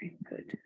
Very good.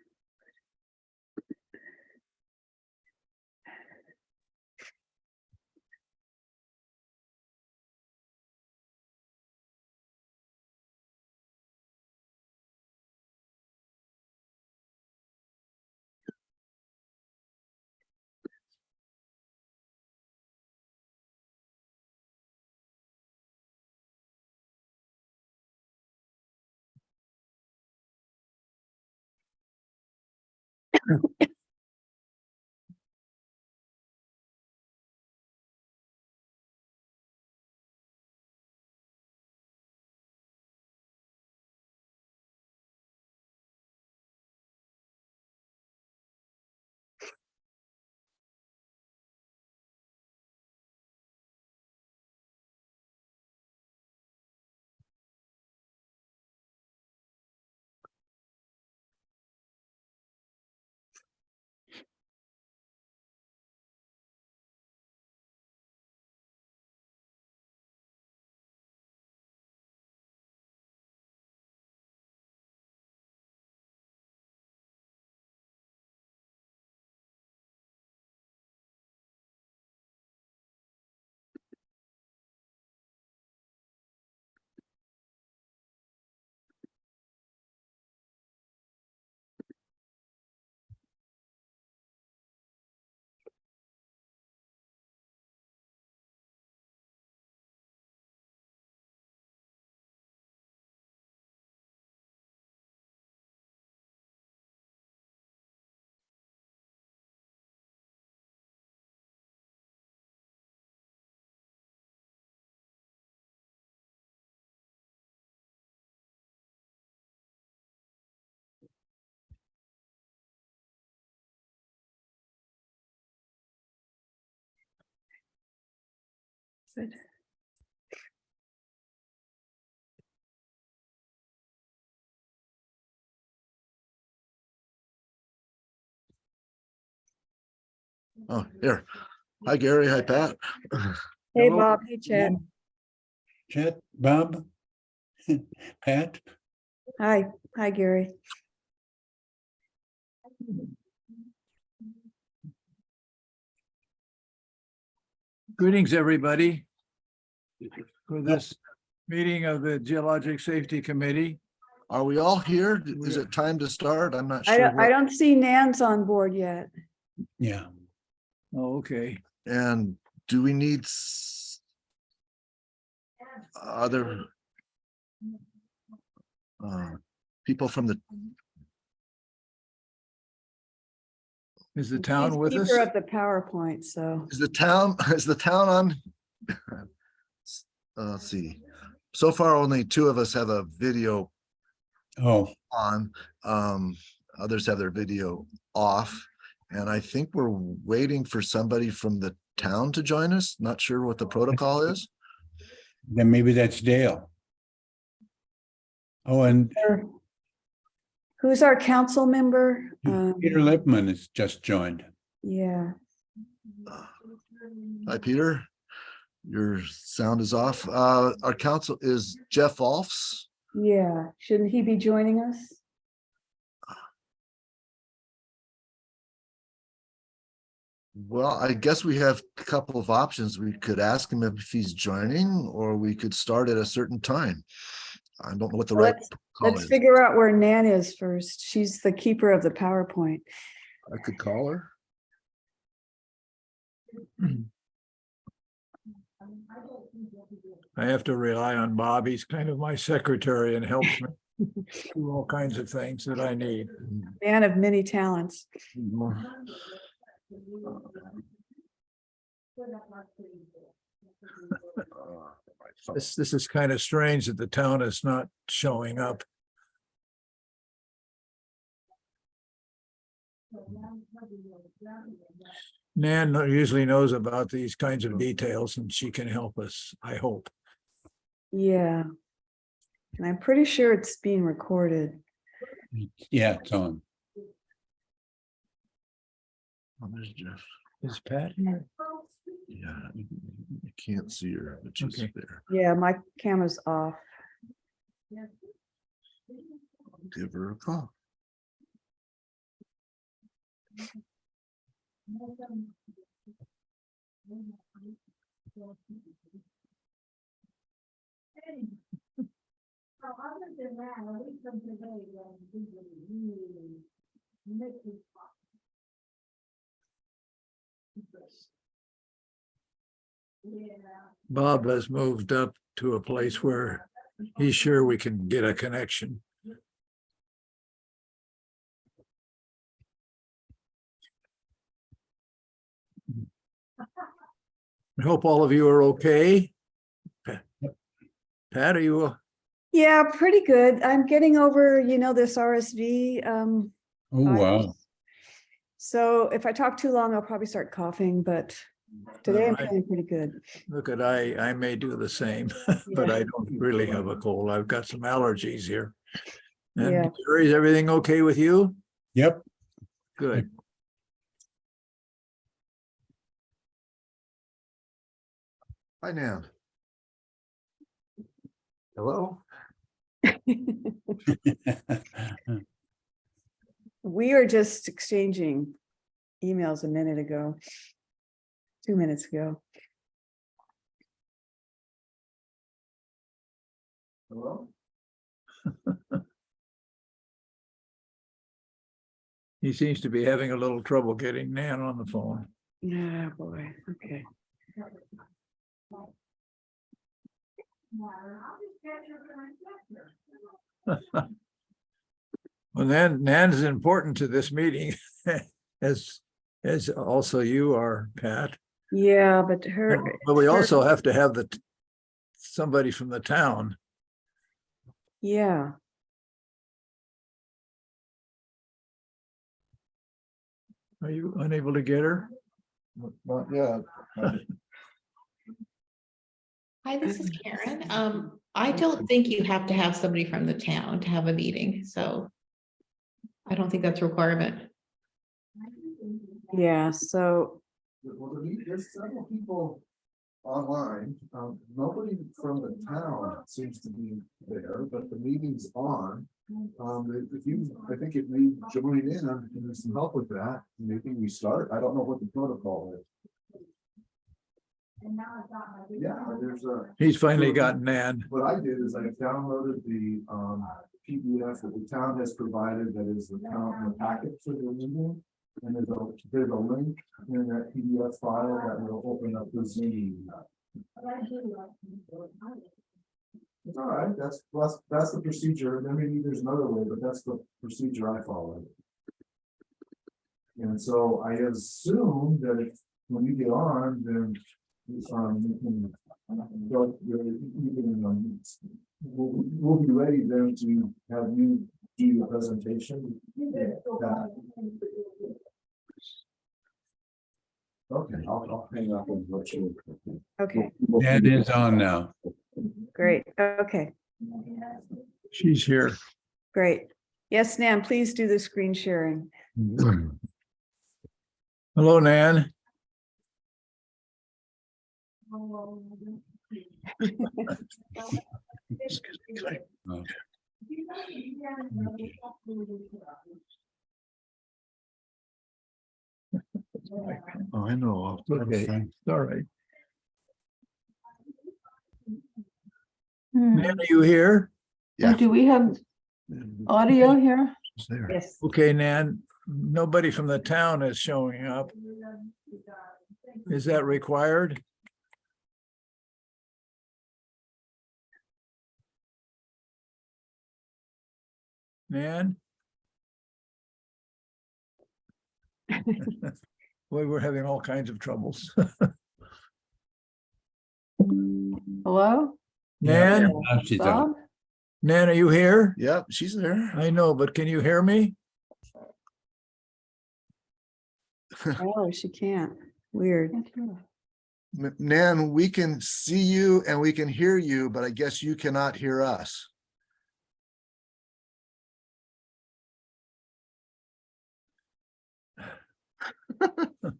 Good. Oh, here. Hi, Gary. Hi, Pat. Hey, Hello. Bob. Hey, Chad. Chet, Bob, Pat, Hi. Hi, Gary. Greetings, everybody, for this meeting of the Geologic Safety Committee. Are we all here? Is it time to start? I'm not I sure. don't, I don't see Nan's on board yet. yeah, Oh, okay. And do we need other people from the, Is the He's town with us? keeper of the PowerPoint, so. is the town on? Let's see. So far, only two of us have a video oh, on. Others have their video off. And I think we're waiting for somebody from the town to join us. Not sure what the protocol is. then maybe that's Dale. Oh, and Who's our council member? Peter Lipman has just joined. Yeah, Hi, Peter. Your sound is off. Our council is Jeff Alfs. yeah. Shouldn't he be joining us? Well, I guess we have a couple of options. We could ask him if he's joining, or we could start at a certain time. I don't know what the Well, right call Let's is. figure out where Nan is first. She's the keeper of the PowerPoint. I could call her. I have to rely on Bob. He's kind of my secretary and helps me do all kinds of things that I need. Man of many talents. This is kind of strange that the town is not showing up. Nan usually knows about these kinds of details and she can help us, I hope. Yeah. And I'm pretty sure it's being recorded. Yeah, it's on. Oh, there's Jeff. Is Pat here? Yeah, you can't see her, but she's Okay. there. Yeah, my camera's off. Give her a call. Bob has moved up to a place where he's sure we can get a connection. I hope all of you are okay. Pat, are you? Yeah, pretty good. I'm getting over, this RSV. Oh, wow. virus. So if I talk too long, I'll probably start coughing, but today I'm All right. feeling pretty good. Look at, I may do the same, but Yeah. I don't really have a cold. I've got some allergies here. Yeah. And Gary, is everything okay with you? Yep. Good. Hi, Nan. Hello? We are just exchanging emails a minute ago, 2 minutes ago. Hello? He seems to be having a little trouble getting Nan on the phone. Yeah, boy. Okay. Well, Nan is important to this meeting, as also you are, Pat. Yeah, but her. But we her- also have to have somebody from the town. Yeah. Are you unable to get her? Not yet. Hi, this is Karen. I don't think you have to have somebody from the town to have a meeting, so I don't think that's a requirement. Yeah. So Well, there's several people online. Nobody from the town seems to be there, but the meeting's on. I think if we join in, and there's some help with that, maybe we start. I don't know what the protocol is. Yeah, there's a. He's finally got Nan. What I did is I downloaded the PDF that the town has provided that is the town packet for the meeting. And there's a link in that PDF file that will open up the Zoom. It's all right, that's the procedure. Then maybe there's another way, but that's the procedure I followed. And so I assume that if, when you get on, then you can we'll be ready then to have you do your presentation. Okay, I'll hang up and let you. okay, That is on now. great. Okay, She's here. great. Yes, Nan, please do the screen sharing. Hello, Nan. Oh. Oh, I know. Okay, all right. Nan, are you here? Yeah. Do we have audio here? It's there. Yes. Okay, Nan, nobody from the town is showing up. Is that required? Nan? Boy, we're having all kinds of troubles. Hello? Nan, Now she's on. Bob? Nan, are you here? Yep, she's there. I know, but can you hear me? Oh, she can't. Weird. Nan, we can see you and we can hear you, but I guess you cannot hear us.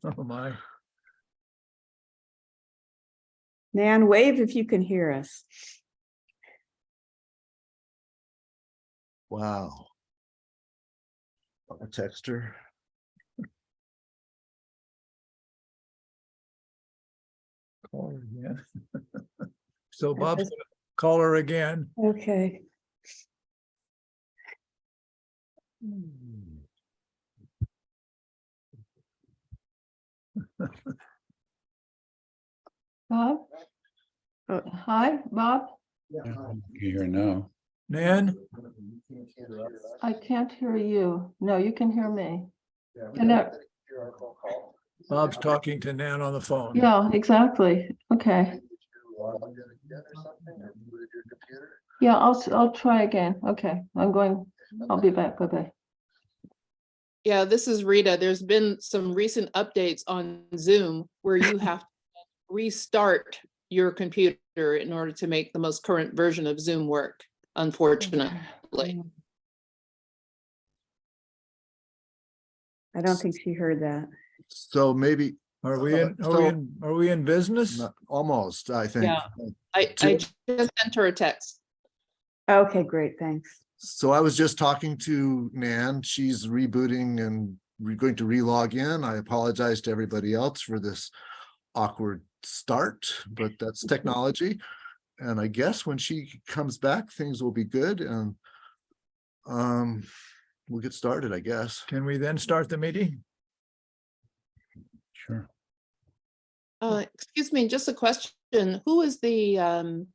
Oh, my. Nan, wave if you can hear us. Wow. I'll text her. Call her again. So That Bob's was- gonna call her again. Okay. Bob? Hi, Bob? Yeah, Yeah, hi. you hear now. Nan, You can't hear us. I can't hear you. No, you can hear me. Yeah, we And don't that- hear our phone call. Bob's talking to Nan on the phone. Yeah, exactly. Okay. Did you log in again or something, or booted your computer? Yeah, I'll try again. Okay, I'll be back. Bye-bye. Yeah, this is Rita. There's been some recent updates on Zoom where you have to restart your computer in order to make the most current version of Zoom work, unfortunately. I don't think she heard that. So maybe, Are we in business? almost, I think. Yeah. I just sent her a text. Okay, great, thanks. So I was just talking to Nan. She's rebooting and we're going to re-log in. I apologize to everybody else for this awkward start, but that's technology. And I guess when she comes back, things will be good and we'll get started, I guess. Can we then start the meeting? Sure. Excuse me, just a question. Who is the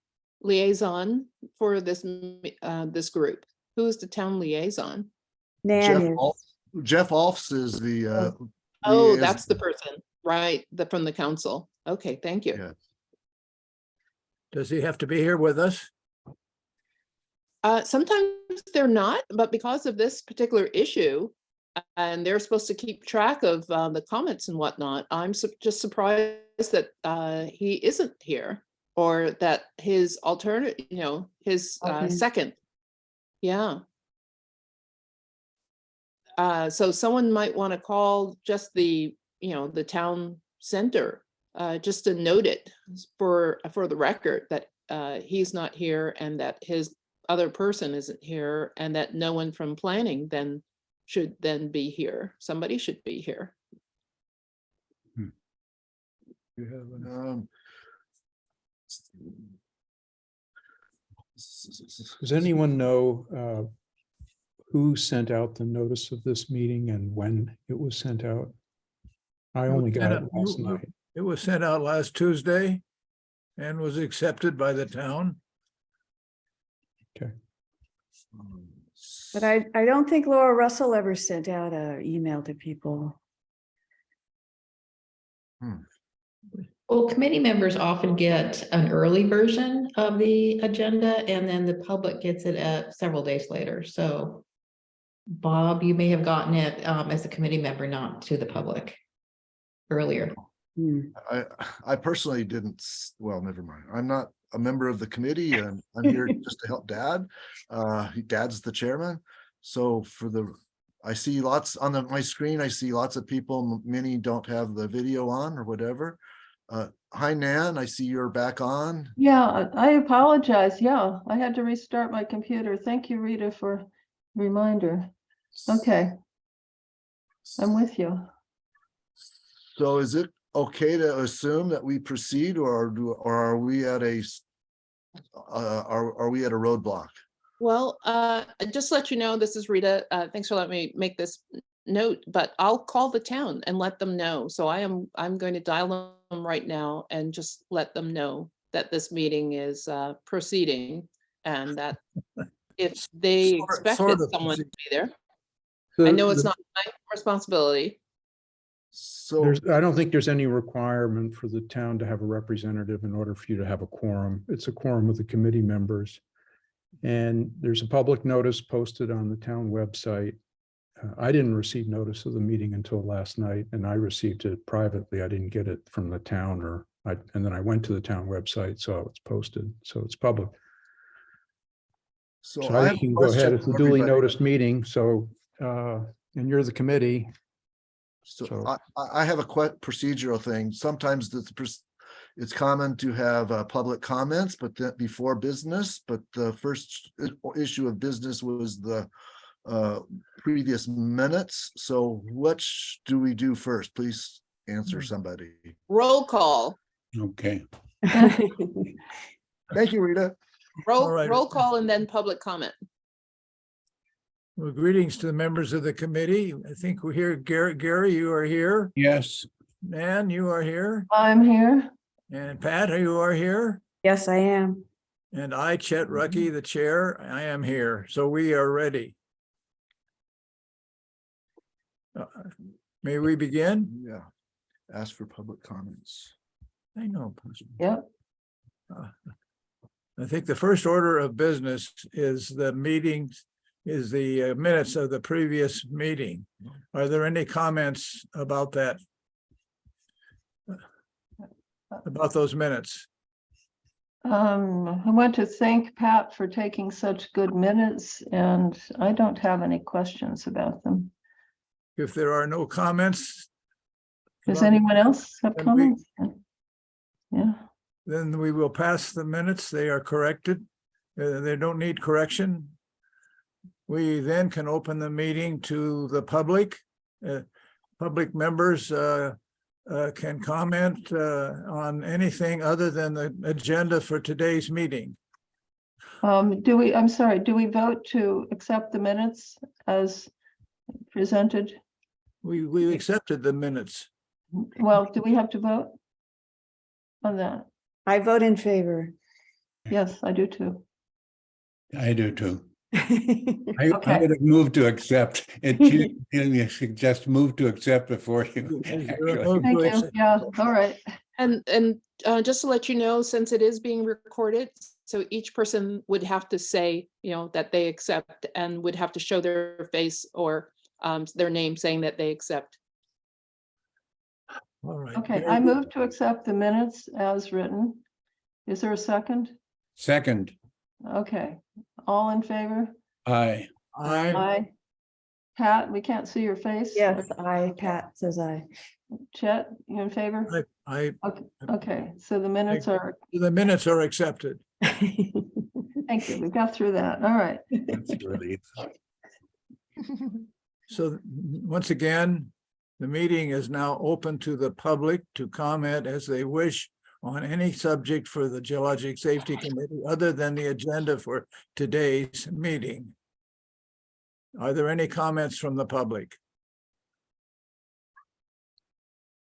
liaison for this this group? Who is the town liaison? Nan is, Jeff Alfs is the Oh, liaison. that's the person, right? From the council. Okay, thank you. Yeah. Does he have to be here with us? Sometimes they're not, but because of this particular issue, and they're supposed to keep track of the comments and whatnot, I'm just surprised that he isn't here, or that his alternate, his Okay. second. Yeah. So someone might want to call just the, the town center, just to note it for the record that he's not here and that his other person isn't here and that no one from planning then should then be here. Somebody should be here. You have an- Um, Does anyone know who sent out the notice of this meeting and when it was sent out? I only got it last night. It was sent out last Tuesday and was accepted by the town. Okay. but I don't think Laura Russell ever sent out an email to people. Well, committee members often get an early version of the agenda and then the public gets it several days later. So Bob, you may have gotten it as a committee member, not to the public earlier. I personally didn't, well, never mind. I'm not a member of the committee and I'm here just to help Dad. Dad's the chairman. So I see lots on my screen. I see lots of people, many don't have the video on or whatever. Hi, Nan, I see you're back on. Yeah, I apologize. Yeah, I had to restart my computer. Thank you, Rita, for reminder. Okay, I'm with you. So is it okay to assume that we proceed or are we at a roadblock? Well, just to let you know, this is Rita. Thanks for letting me make this note, but I'll call the town and let them know. So I'm going to dial them right now and just let them know that this meeting is proceeding and that if they expected sort of someone to proceed. be there, I know it's not my responsibility. So I don't think there's any requirement for the town to have a representative in order for you to have a quorum. It's a quorum of the committee members. And there's a public notice posted on the town website. I didn't receive notice of the meeting until last night, and I received it privately. I didn't get it from the town and then I went to the town website, saw it's posted, so it's public. So So I I have a can go ahead. question It's a for duly everybody. noticed meeting, so, and you're the committee. So So- I have a procedural thing. Sometimes it's common to have public comments, but that before business, but the first issue of business was the previous minutes. So what do we do first? Please answer somebody. Roll call. Okay. Thank you, Rita. Roll, right. roll call and then public comment. Well, greetings to the members of the committee. I think we're here. Gary, you are here. Yes. Nan, you are here. I'm here. And Pat, you are here. Yes, I am. And I, Chet Rucky, the chair, I am here. So we are ready. May we begin? Yeah. Ask for public comments. I know. Yep. I think the first order of business is the meetings, is the minutes of the previous meeting. Are there any comments about that? About those minutes? I want to thank Pat for taking such good minutes, and I don't have any questions about them. If there are no comments, Does anyone else have Then we- comments? Yeah, then we will pass the minutes. They are corrected. They don't need correction. We then can open the meeting to the public. Public members can comment on anything other than the agenda for today's meeting. I'm sorry, do we vote to accept the minutes as presented? We accepted the minutes. Well, do we have to vote on that? I vote in favor. Yes, I do too. I do too. I Okay. would have moved to accept. You suggest move to accept before you. actually- Thank you. Yeah, all right. And just to let you know, since it is being recorded, so each person would have to say, that they accept and would have to show their face or their name saying that they accept. All right. Okay, I move to accept the minutes as written. Is there a second? Second, Okay, all in favor? aye. Aye. Pat, we can't see your face. Yes, Pat says I. Chet, you in favor? Okay, so the minutes are, The minutes are accepted. thank you, we got through that, all right. That's really. So once again, the meeting is now open to the public to comment as they wish on any subject for the Geologic Safety Committee other than the agenda for today's meeting. Are there any comments from the public?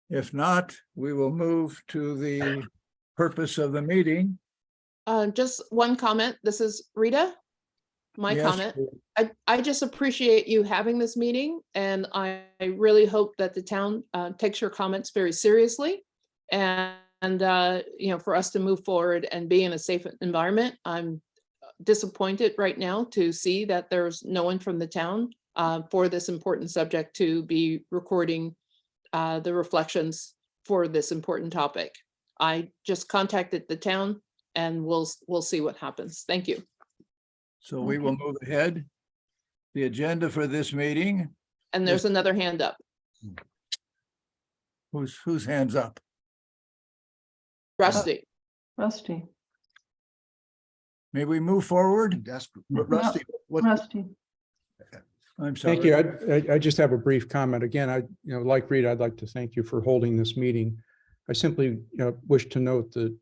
If not, we will move to the purpose of the meeting. Just one comment. This is Rita. My Yes, comment. I just appreciate you having this meeting, and I really hope that the town takes your comments very seriously. And for us to move forward and be in a safe environment. I'm disappointed right now to see that there's no one from the town for this important subject to be recording the reflections for this important topic. I just contacted the town and we'll see what happens. Thank you. So we will move ahead. The agenda for this meeting, And there's another hand up. whose hands up? Rusty. Rusty, May we move forward? Rusty, what, Rusty, I'm sorry. Thank you. I just have a brief comment. Again, like Rita, I'd like to thank you for holding this meeting. I simply wish to note that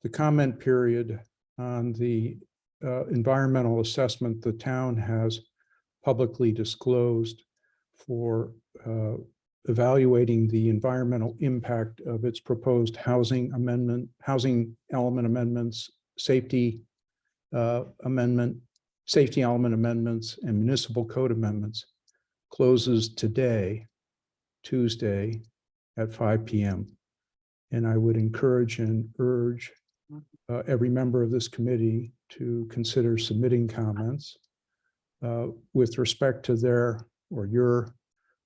the comment period on the environmental assessment the town has publicly disclosed for evaluating the environmental impact of its proposed housing element amendments, safety element amendments, and municipal code amendments closes today, Tuesday at 5 p.m. And I would encourage and urge every member of this committee to consider submitting comments with respect to their or your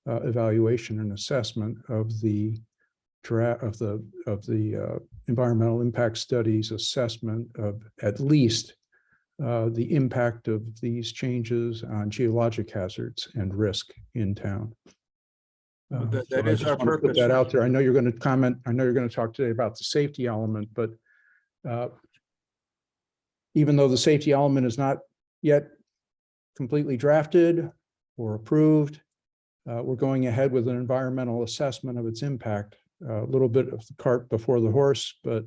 evaluation and assessment of the environmental impact studies assessment of at least the impact of these changes on geologic hazards and risk in town. That So I is just our want to put purpose. that out there. I know you're going to comment. I know you're going to talk today about the safety element, but even though the safety element is not yet completely drafted or approved, we're going ahead with an environmental assessment of its impact a little bit of the cart before the horse, but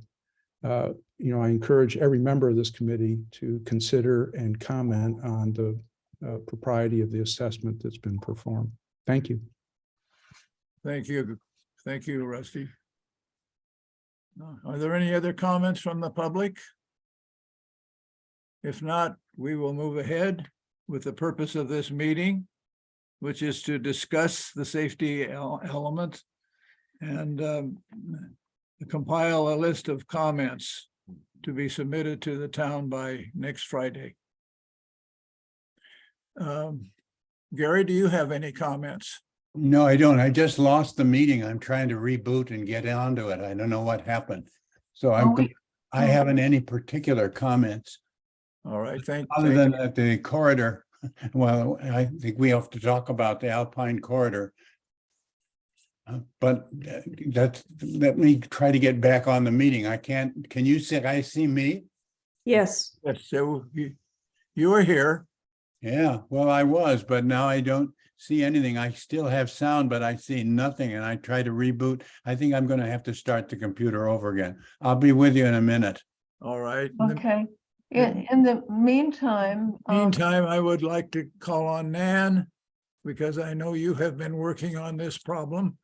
I encourage every member of this committee to consider and comment on the propriety of the assessment that's been performed. Thank you. Thank you. Thank you, Rusty. Are there any other comments from the public? If not, we will move ahead with the purpose of this meeting, which is to discuss the safety element and compile a list of comments to be submitted to the town by next Friday. Gary, do you have any comments? No, I don't. I just lost the meeting. I'm trying to reboot and get onto it. I don't know what happened. So I haven't any particular comments All right, other than that the corridor. Well, I think we have to talk about the Alpine corridor. But let me try to get back on the meeting. I can't, can you say, I see me? Yes, Yes, so you are here. Yeah, well, I was, but now I don't see anything. I still have sound, but I see nothing, and I try to reboot. I think I'm gonna have to start the computer over again. I'll be with you in a minute. All right. Okay. In the meantime, Meantime, I would like to call on Nan, because I know you have been working on this problem.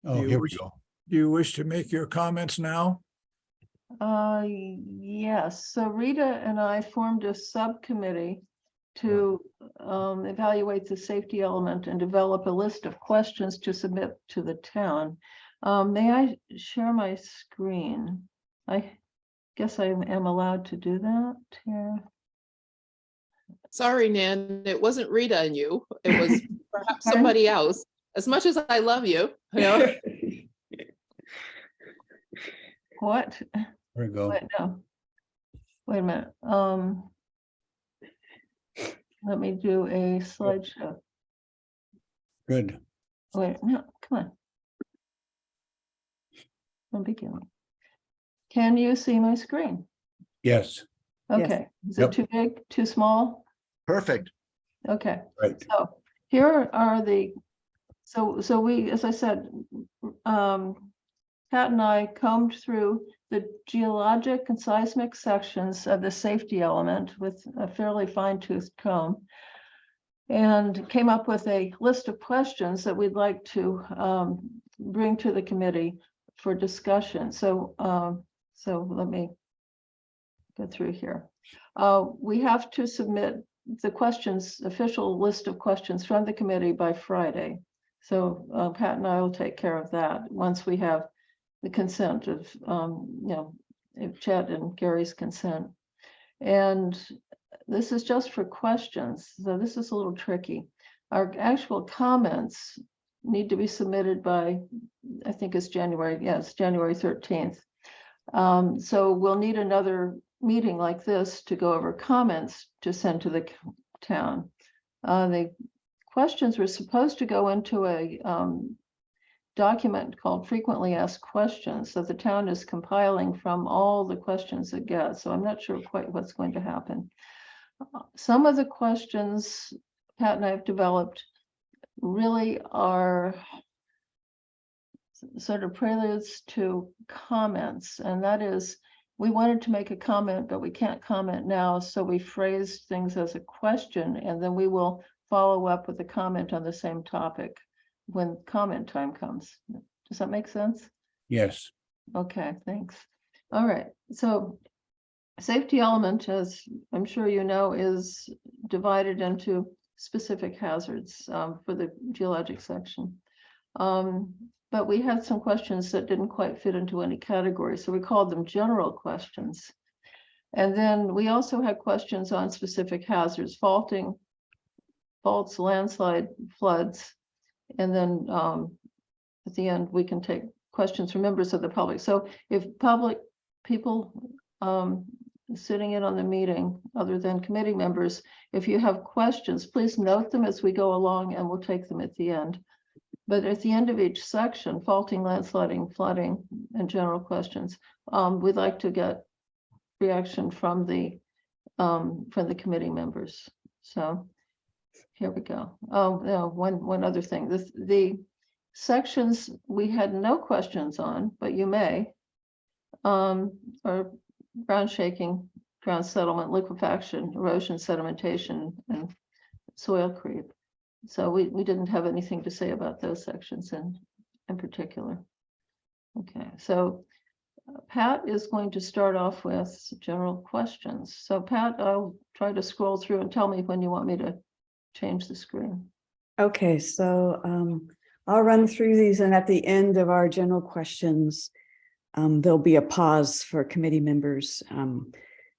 Oh, You here we wish- go. Do you wish to make your comments now? yes, so Rita and I formed a subcommittee to evaluate the safety element and develop a list of questions to submit to the town. May I share my screen? I guess I am allowed to do that here. Sorry, Nan, it wasn't Rita and you. It was perhaps Pardon? somebody else. As much as I love you, you know. What? There we go. Wait, no. Wait a minute. Let me do a slideshow. Good. Wait, no, come on. Don't be killing me. Can you see my screen? Yes, Yes. Okay, is Yep. it too big, too small? Perfect. Okay, right. so here are the, so we, as I said, Pat and I combed through the geologic and seismic sections of the safety element with a fairly fine-toothed comb, and came up with a list of questions that we'd like to bring to the committee for discussion. So let me go through here. We have to submit the questions, official list of questions from the committee by Friday. So Pat and I will take care of that once we have the consent of, if Chet and Gary's consent. And this is just for questions, so this is a little tricky. Our actual comments need to be submitted by, I think it's January, yes, January 13th. So we'll need another meeting like this to go over comments to send to the town. The questions were supposed to go into a document called frequently asked questions that the town is compiling from all the questions it gets. So I'm not sure quite what's going to happen. Some of the questions Pat and I have developed really are sort of preludes to comments, and that is, we wanted to make a comment, but we can't comment now, so we phrased things as a question, and then we will follow up with a comment on the same topic when comment time comes. Does that make sense? Yes, Okay, thanks. All right, so safety element, as I'm sure you know, is divided into specific hazards for the geologic section. But we had some questions that didn't quite fit into any category, so we called them general questions. And then we also had questions on specific hazards, faults, landslide, floods. And then at the end, we can take questions from members of the public. So if public people sitting in on the meeting, other than committee members, if you have questions, please note them as we go along and we'll take them at the end. But at the end of each section, faulting, landsliding, flooding, and general questions, we'd like to get reaction from the committee members. So here we go. Oh, no, one other thing. sections we had no questions on, but you may. Are ground shaking, ground settlement, liquefaction, erosion, sedimentation, and soil creep. So we didn't have anything to say about those sections in particular. Okay, so Pat is going to start off with general questions. So Pat, I'll try to scroll through and tell me when you want me to change the screen. Okay, so I'll run through these, and at the end of our general questions, there'll be a pause for committee members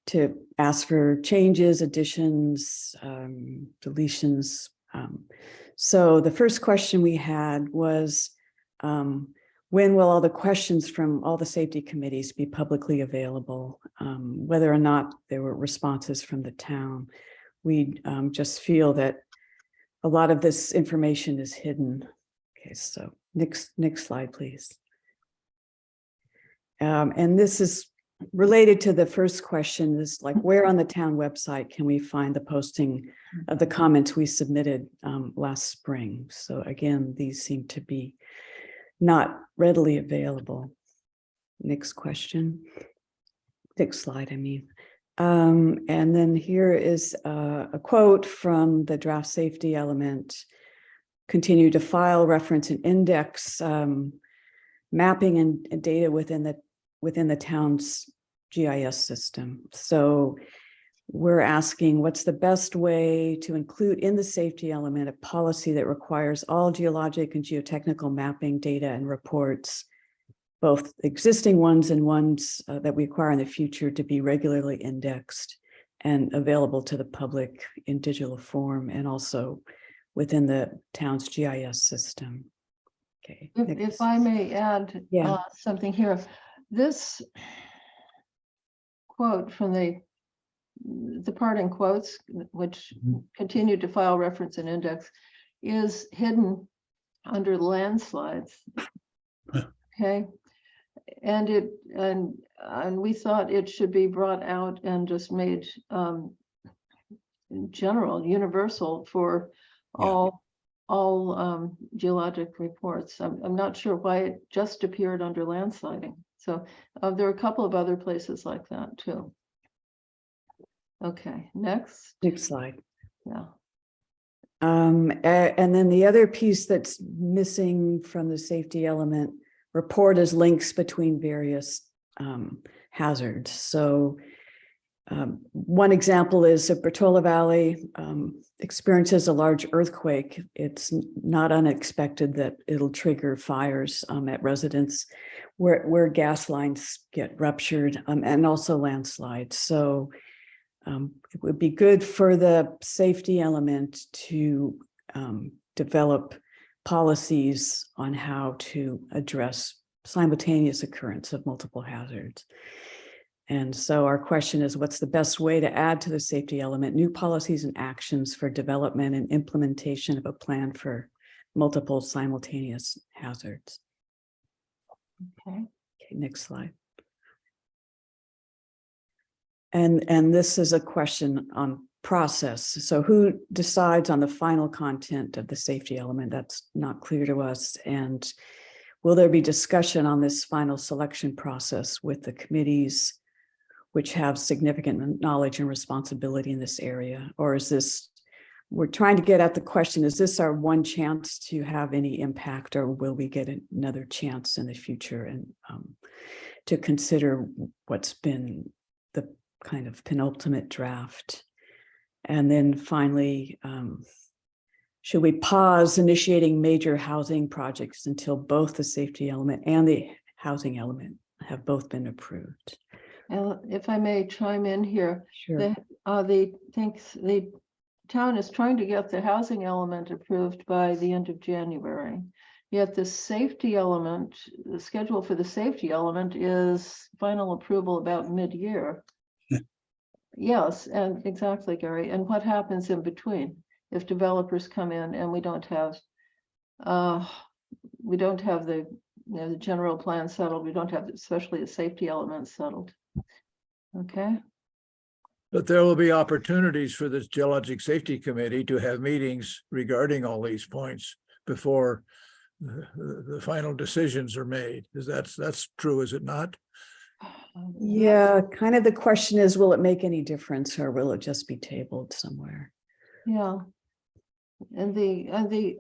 to ask for changes, additions, deletions. So the first question we had was, when will all the questions from all the safety committees be publicly available? Whether or not there were responses from the town. We just feel that a lot of this information is hidden. Okay, so next slide, please. And this is related to the first question, is like, where on the town website can we find the posting of the comments we submitted last spring? So again, these seem to be not readily available. Next question. Next slide, I mean. And then here is a quote from the draft safety element. Continue to file, reference, and index mapping and data within the town's GIS system. So we're asking, what's the best way to include in the safety element a policy that requires all geologic and geotechnical mapping data and reports, both existing ones and ones that we acquire in the future, to be regularly indexed and available to the public in digital form, and also within the town's GIS system. Okay. If I may add something here, this quote from the part in quotes, which continue to file, reference, and index, is hidden under landslides. Okay, and we thought it should be brought out and just made general, universal for all geologic reports. I'm not sure why it just appeared under landsliding. So there are a couple of other places like that too. Okay, next slide. Yeah. And then the other piece that's missing from the safety element report is links between various hazards. So one example is if Bertola Valley experiences a large earthquake, it's not unexpected that it'll trigger fires at residents where gas lines get ruptured, and also landslides. So it would be good for the safety element to develop policies on how to address simultaneous occurrence of multiple hazards. And so our question is, what's the best way to add to the safety element new policies and actions for development and implementation of a plan for multiple simultaneous hazards? Okay. Okay, next slide. And this is a question on process. So who decides on the final content of the safety element? That's not clear to us. And will there be discussion on this final selection process with the committees which have significant knowledge and responsibility in this area? Or is this, we're trying to get at the question, is this our one chance to have any impact, or will we get another chance in the future? And to consider what's been the kind of penultimate draft. And then finally, should we pause initiating major housing projects until both the safety element and the housing element have both been approved? If I may chime in here, Sure. the town is trying to get the housing element approved by the end of January. Yet the safety element, the schedule for the safety element is final approval about mid-year. Yes, and exactly, Gary. And what happens in between if developers come in and we don't have the the general plan settled, we don't have especially the safety element settled. Okay. But there will be opportunities for this Geologic Safety Committee to have meetings regarding all these points before the final decisions are made. That's true, is it not? Yeah, kind of the question is, will it make any difference or will it just be tabled somewhere? Yeah. And the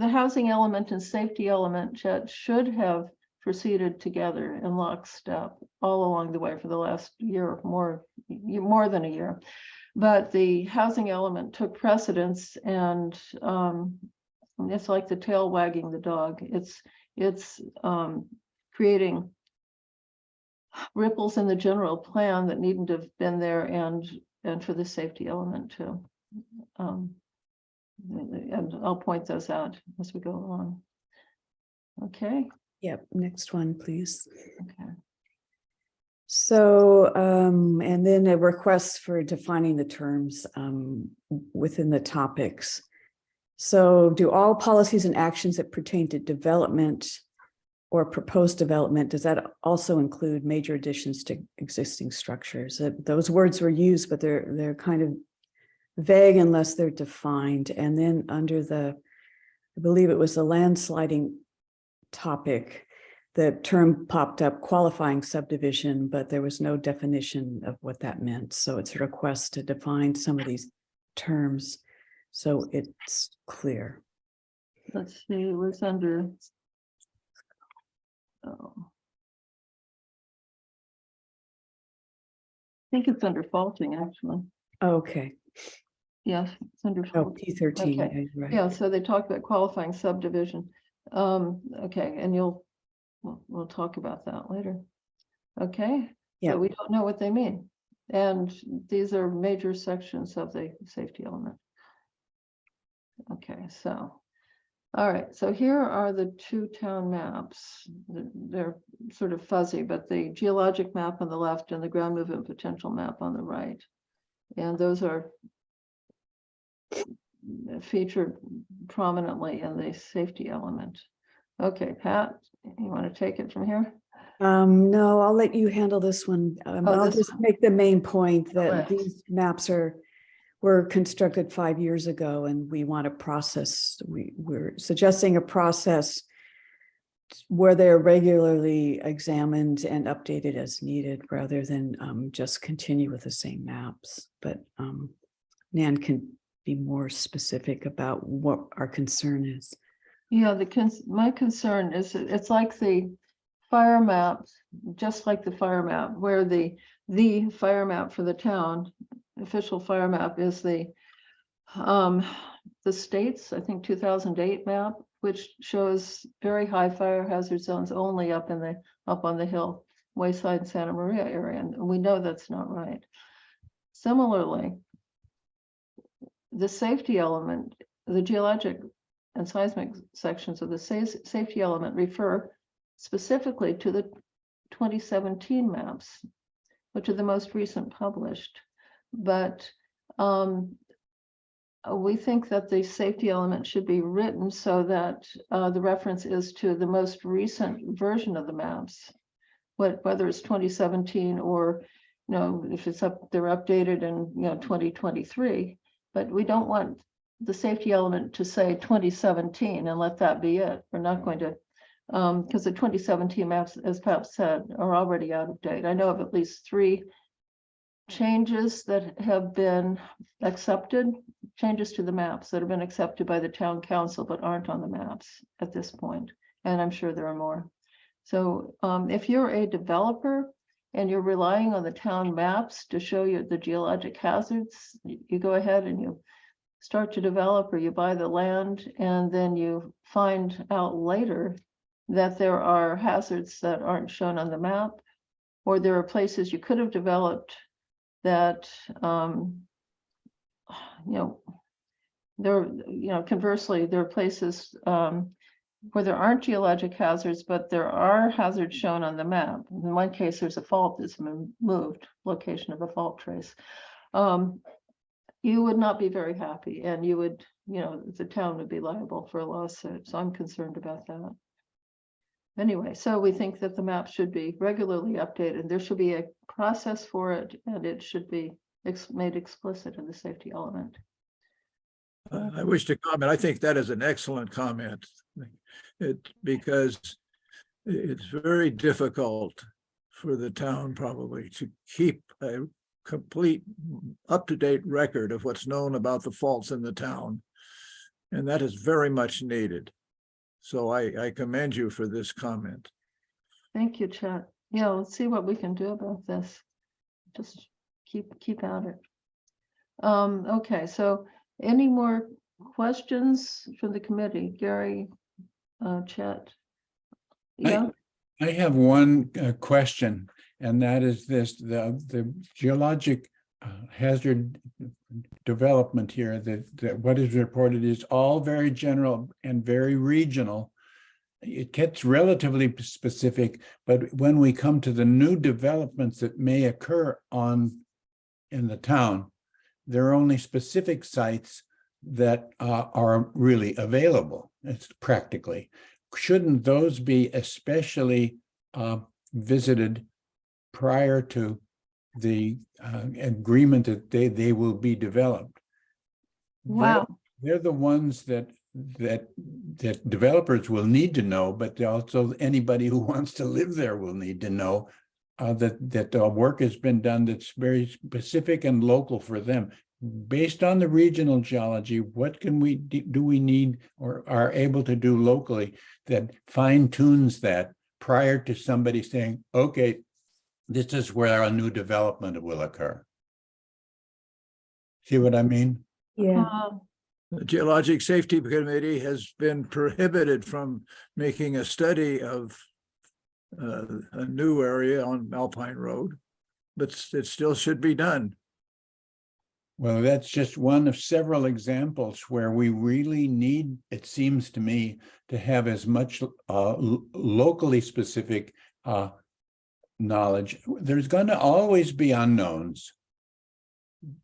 housing element and safety element should have proceeded together in lockstep all along the way for the last year, more than a year. But the housing element took precedence, and it's like the tail wagging the dog. It's creating ripples in the general plan that needn't have been there, and for the safety element too. And I'll point those out as we go along. Okay. Yep, next one, please. Okay. So, and then a request for defining the terms within the topics. So do all policies and actions that pertain to development or proposed development, does that also include major additions to existing structures? Those words were used, but they're kind of vague unless they're defined. And then under the, I believe it was the landsliding topic, the term popped up, qualifying subdivision, but there was no definition of what that meant. So it's a request to define some of these terms so it's clear. Let's see, it was under. Oh. I think it's under faulting, actually. Okay. Yes, it's under Oh, faulting. P13. Okay. Yeah, right. Yeah, so they talk about qualifying subdivision. Okay, and we'll talk about that later. Okay. Yeah. So we don't know what they mean. And these are major sections of the safety element. Okay, so, all right, so here are the two town maps. They're sort of fuzzy, but the geologic map on the left and the ground movement potential map on the right. And those are featured prominently in the safety element. Okay, Pat, you want to take it from here? No, I'll let you handle this one. I'll this just one. make the main point that Correct. these maps were constructed 5 years ago, and we want a process. We're suggesting a process where they're regularly examined and updated as needed, rather than just continue with the same maps. But Nan can be more specific about what our concern is. Yeah, my concern is it's like the fire map, just like the fire map, where the fire map for the town, official fire map, is the state's, I think, 2008 map, which shows very high fire hazard zones only up on the hill, Wayside Santa Maria area, and we know that's not right. Similarly, the safety element, the geologic and seismic sections of the safety element refer specifically to the 2017 maps, which are the most recent published. But we think that the safety element should be written so that the reference is to the most recent version of the maps, whether it's 2017 or, if it's they're updated in 2023. But we don't want the safety element to say 2017 and let that be it. We're not going to, because the 2017 maps, as Pat said, are already out of date. I know of at least 3 changes that have been accepted, changes to the maps that have been accepted by the town council but aren't on the maps at this point. And I'm sure there are more. So if you're a developer and you're relying on the town maps to show you the geologic hazards, you go ahead and you start to develop, or you buy the land, and then you find out later that there are hazards that aren't shown on the map, or there are places you could have developed that, conversely, there are places where there aren't geologic hazards, but there are hazards shown on the map. In one case, there's a fault that's been moved, location of a fault trace. You would not be very happy, and you would, the town would be liable for a lawsuit. So I'm concerned about that. Anyway, so we think that the map should be regularly updated. There should be a process for it, and it should be made explicit in the safety element. I wish to comment. I think that is an excellent comment. Because it's very difficult for the town probably to keep a complete up-to-date record of what's known about the faults in the town. And that is very much needed. So I commend you for this comment. Thank you, Chet. Yeah, let's see what we can do about this. Just keep at it. Okay, so any more questions from the committee? Gary, Chet? Yeah, I have one question, and that is this: the geologic hazard development here, that what is reported is all very general and very regional. It gets relatively specific, but when we come to the new developments that may occur in the town, there are only specific sites that are really available. It's practically. Shouldn't those be especially visited prior to the agreement that they will be developed? wow. They're the ones that developers will need to know, but also anybody who wants to live there will need to know that the work has been done that's very specific and local for them. Based on the regional geology, what can do we need or are able to do locally that fine tunes that prior to somebody saying, okay, this is where a new development will occur? See what I mean? Yeah, The Geologic Safety Committee has been prohibited from making a study of a new area on Alpine Road, but it still should be done. Well, that's just one of several examples where we really need, it seems to me, to have as much locally specific knowledge. There's going to always be unknowns.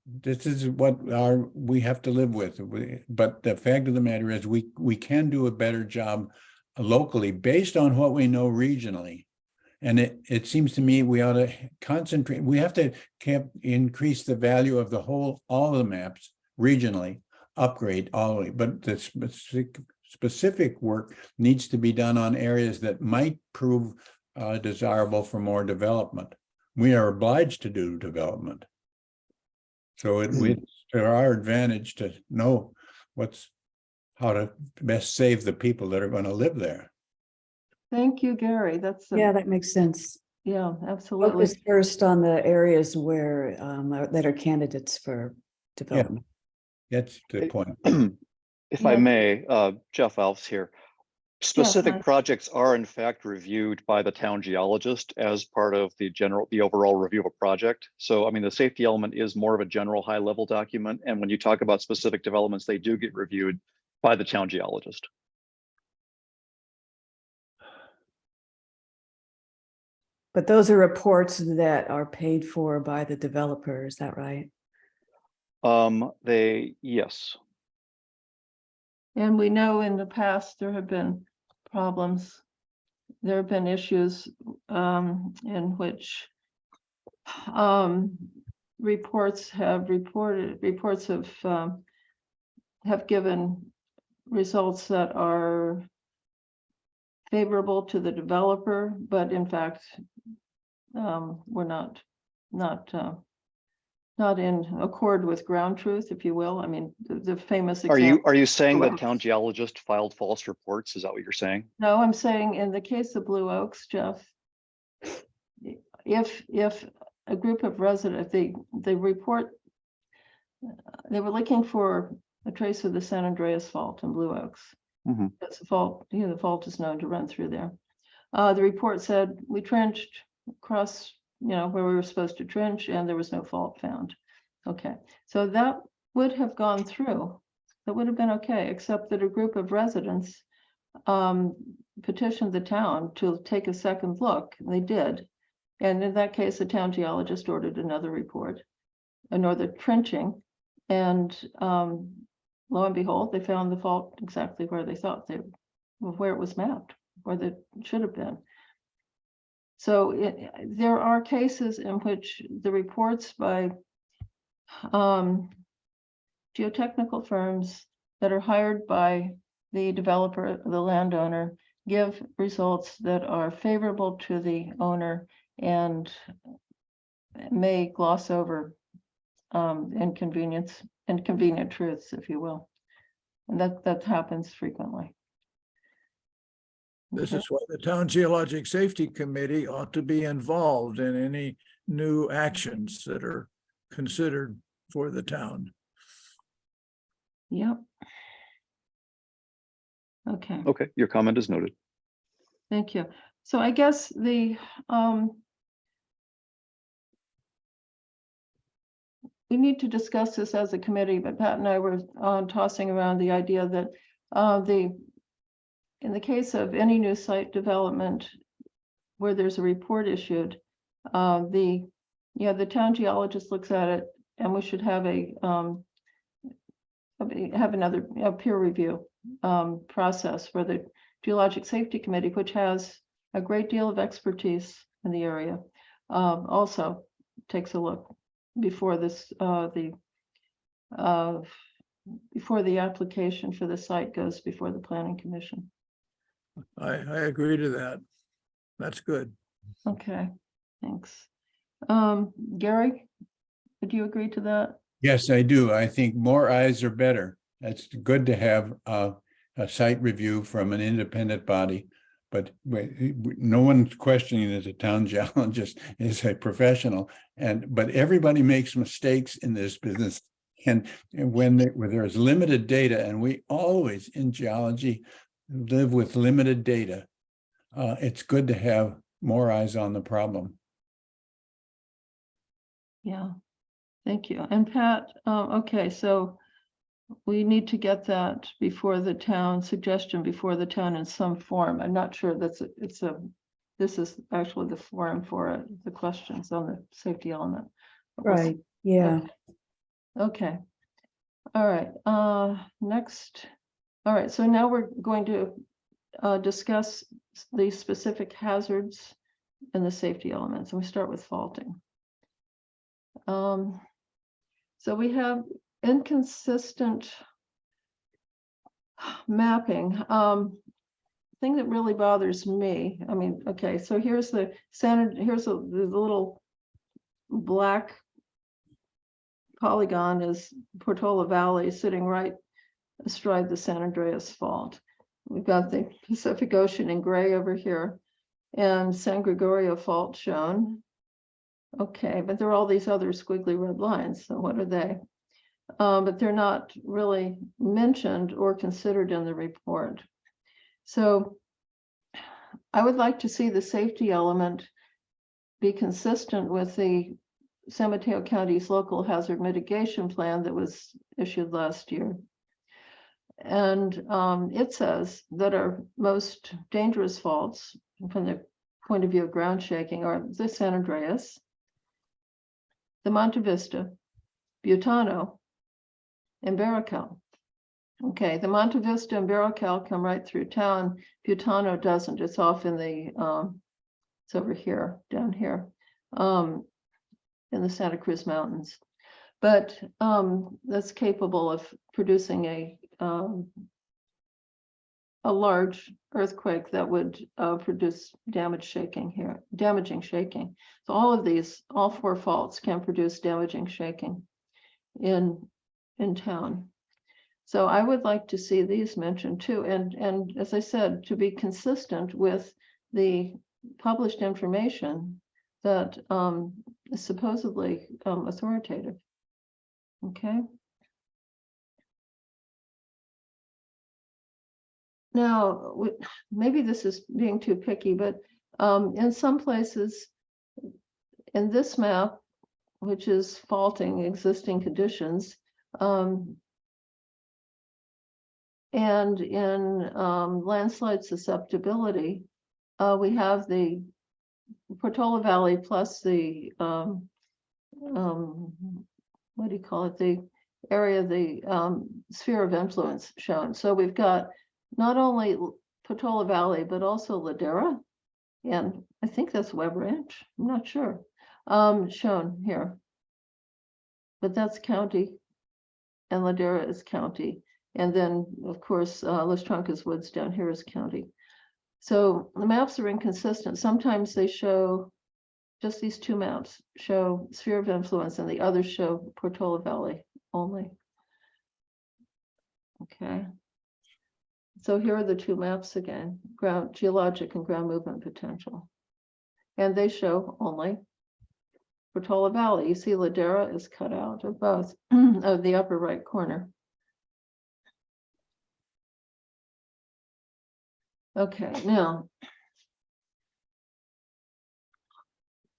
This is what we have to live with. But the fact of the matter is we can do a better job locally based on what we know regionally. And it seems to me we ought to concentrate, we have to increase the value of all of the maps regionally, upgrade all of it, but the specific work needs to be done on areas that might prove desirable for more development. We are obliged to do development. So it's to our advantage to know how to best save the people that are going to live there. Thank you, Gary. That's yeah, that makes sense. yeah, absolutely. Focus first on the areas where that are candidates for development. That's the point. If I Yeah. may, Jeff Alves here. Specific hi. projects are in fact reviewed by the town geologist as part of the overall review of a project. So, I mean, the safety element is more of a general high level document. And when you talk about specific developments, they do get reviewed by the town geologist. But those are reports that are paid for by the developer, is that right? Yes. And we know in the past there have been problems. There have been issues in which reports have given results that are favorable to the developer, but in fact we're not in accord with ground truth, if you will. I mean, the famous example. Are you saying that town geologist filed false reports? Is that what you're saying? No, I'm saying in the case of Blue Oaks, Jeff, if a group of residents, they report, they were looking for a trace of the San Andreas Fault in Blue Oaks. Mhm. That's the fault, the fault is known to run through there. The report said we trenched across, where we were supposed to trench, and there was no fault found. Okay, so that would have gone through. That would have been okay, except that a group of residents petitioned the town to take a second look, and they did. And in that case, the town geologist ordered another report, another trenching, and lo and behold, they found the fault exactly where they thought where it was mapped, where they should have been. So there are cases in which the reports by geotechnical firms that are hired by the developer, the landowner, give results that are favorable to the owner and may gloss over inconvenient truths, if you will. And that happens frequently. This Okay. is why the Town Geologic Safety Committee ought to be involved in any new actions that are considered for the town. Yep. Okay, Okay, your comment is noted. thank you. So I guess we need to discuss this as a committee, but Pat and I were tossing around the idea that in the case of any new site development where there's a report issued, the town geologist looks at it, and we should have another peer review process for the Geologic Safety Committee, which has a great deal of expertise in the area. Also takes a look before this before the application for the site goes before the Planning Commission. I agree to that. That's good. Okay, thanks. Gary, would you agree to that? Yes, I do. I think more eyes are better. It's good to have a site review from an independent body. But no one's questioning that a town geologist is a professional, but everybody makes mistakes in this business. And when there's limited data, and we always in geology live with limited data, it's good to have more eyes on the problem. Yeah, thank you. And Pat, okay, so we need to get that before the town, suggestion before the town in some form. I'm not sure this is actually the forum for it, the questions on the safety element. Right, yeah. Okay. All right, next. All right, so now we're going to discuss the specific hazards and the safety elements, and we start with faulting. So we have inconsistent mapping. Thing that really bothers me, I mean, okay, so here's the little black polygon is Portola Valley sitting right astride the San Andreas Fault. We've got the Pacific Ocean in gray over here and San Gregorio Fault shown. Okay, but there are all these other squiggly red lines. So what are they? But they're not really mentioned or considered in the report. So I would like to see the safety element be consistent with the San Mateo County's local hazard mitigation plan that was issued last year. And it says that our most dangerous faults from the point of view of ground shaking are the San Andreas, the Monte Vista, Butano, and Baracal. Okay, the Monte Vista and Baracal come right through town. Butano doesn't. It's off in the, it's over here, down here, in the Santa Cruz Mountains. But that's capable of producing a large earthquake that would produce damaging shaking. So all of these, all four faults can produce damaging shaking in town. So I would like to see these mentioned too. And as I said, to be consistent with the published information that is supposedly authoritative. Okay. Now, maybe this is being too picky, but in some places in this map, which is faulting existing conditions, and in landslide susceptibility, we have the Portola Valley plus the, what do you call it? The area, the sphere of influence shown. So we've got not only Portola Valley, but also Ladera. And I think that's Webb Ranch. I'm not sure. Shown here. But that's county and Ladera is county. And then, of course, Los Trancas Woods down here is county. So the maps are inconsistent. Sometimes they show, just these two maps show sphere of influence and the others show Portola Valley only. Okay. So here are the two maps again, ground geologic and ground movement potential. And they show only Portola Valley. You see Ladera is cut out of both of the upper right corner. Okay, now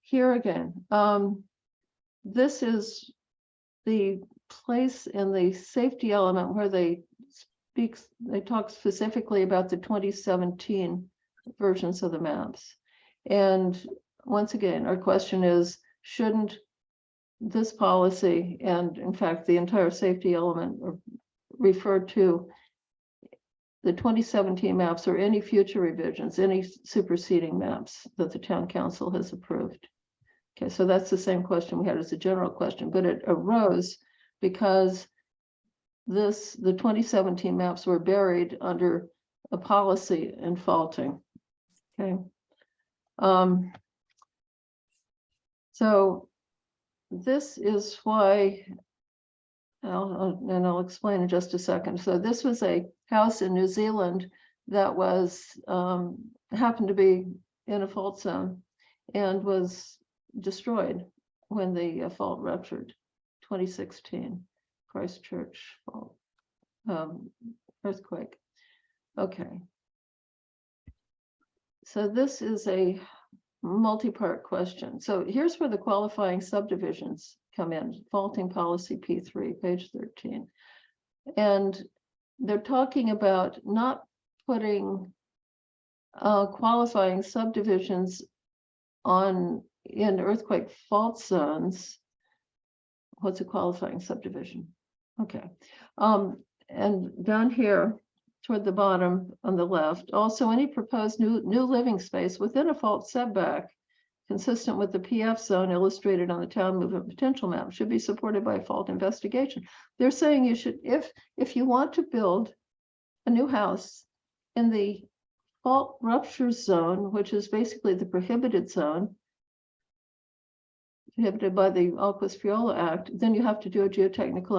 here again, this is the place in the safety element where they talk specifically about the 2017 versions of the maps. And once again, our question is, shouldn't this policy, and in fact, the entire safety element refer to the 2017 maps or any future revisions, any superseding maps that the town council has approved? Okay, so that's the same question we had as a general question, but it arose because the 2017 maps were buried under a policy in faulting. Okay. So this is why, I'll explain in just a second. So this was a house in New Zealand that was happened to be in a fault zone and was destroyed when the fault ruptured, 2016 Christchurch fault earthquake. Okay, so this is a multi-part question. So here's where the qualifying subdivisions come in. Faulting policy P3, page 13, and they're talking about not putting qualifying subdivisions in earthquake fault zones. What's a qualifying subdivision? Okay. And down here toward the bottom on the left, also any proposed new living space within a fault setback consistent with the PF zone illustrated on the town movement potential map should be supported by a fault investigation. They're saying you should, if you want to build a new house in the fault rupture zone, which is basically the prohibited zone, prohibited by the Alquist-Friola Act, then you have to do a geotechnical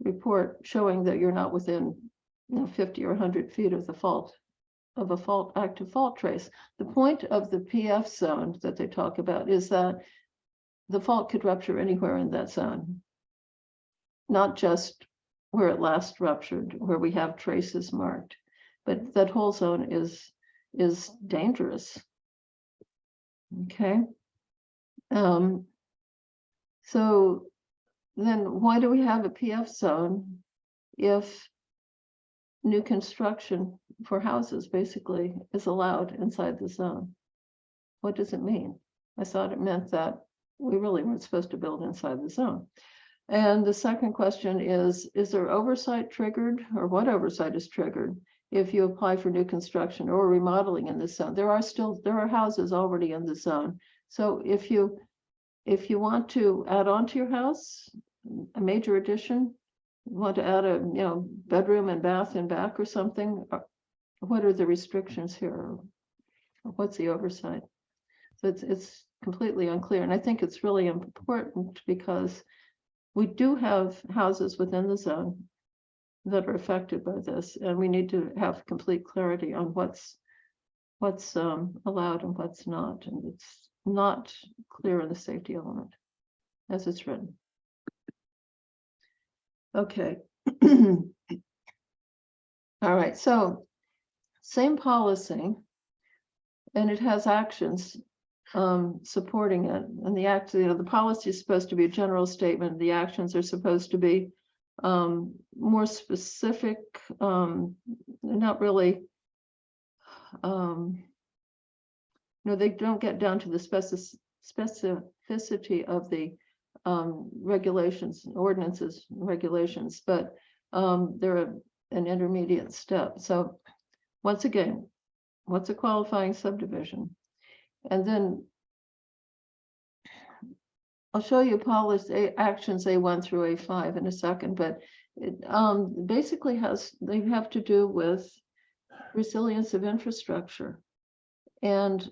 report showing that you're not within 50 or 100 feet of the fault, of a active fault trace. The point of the PF zone that they talk about is that the fault could rupture anywhere in that zone, not just where it last ruptured, where we have traces marked, but that whole zone is dangerous. Okay. So then why do we have a PF zone if new construction for houses basically is allowed inside the zone? What does it mean? I thought it meant that we really weren't supposed to build inside the zone. And the second question is there oversight triggered, or what oversight is triggered if you apply for new construction or remodeling in this zone? There are houses already in the zone. So if you want to add on to your house, a major addition, you want to add a bedroom and bath in back or something, what are the restrictions here? What's the oversight? So it's completely unclear. And I think it's really important because we do have houses within the zone that are affected by this, and we need to have complete clarity on what's allowed and what's not. And it's not clear in the safety element as it's written. Okay. All right, so same policy, and it has actions supporting it. And the policy is supposed to be a general statement. The actions are supposed to be more specific, not really, they don't get down to the specificity of the regulations, ordinances, regulations, but they're an intermediate step. So once again, what's a qualifying subdivision? And then I'll show you policy actions A1 through A5 in a second, but it basically they have to do with resilience of infrastructure. And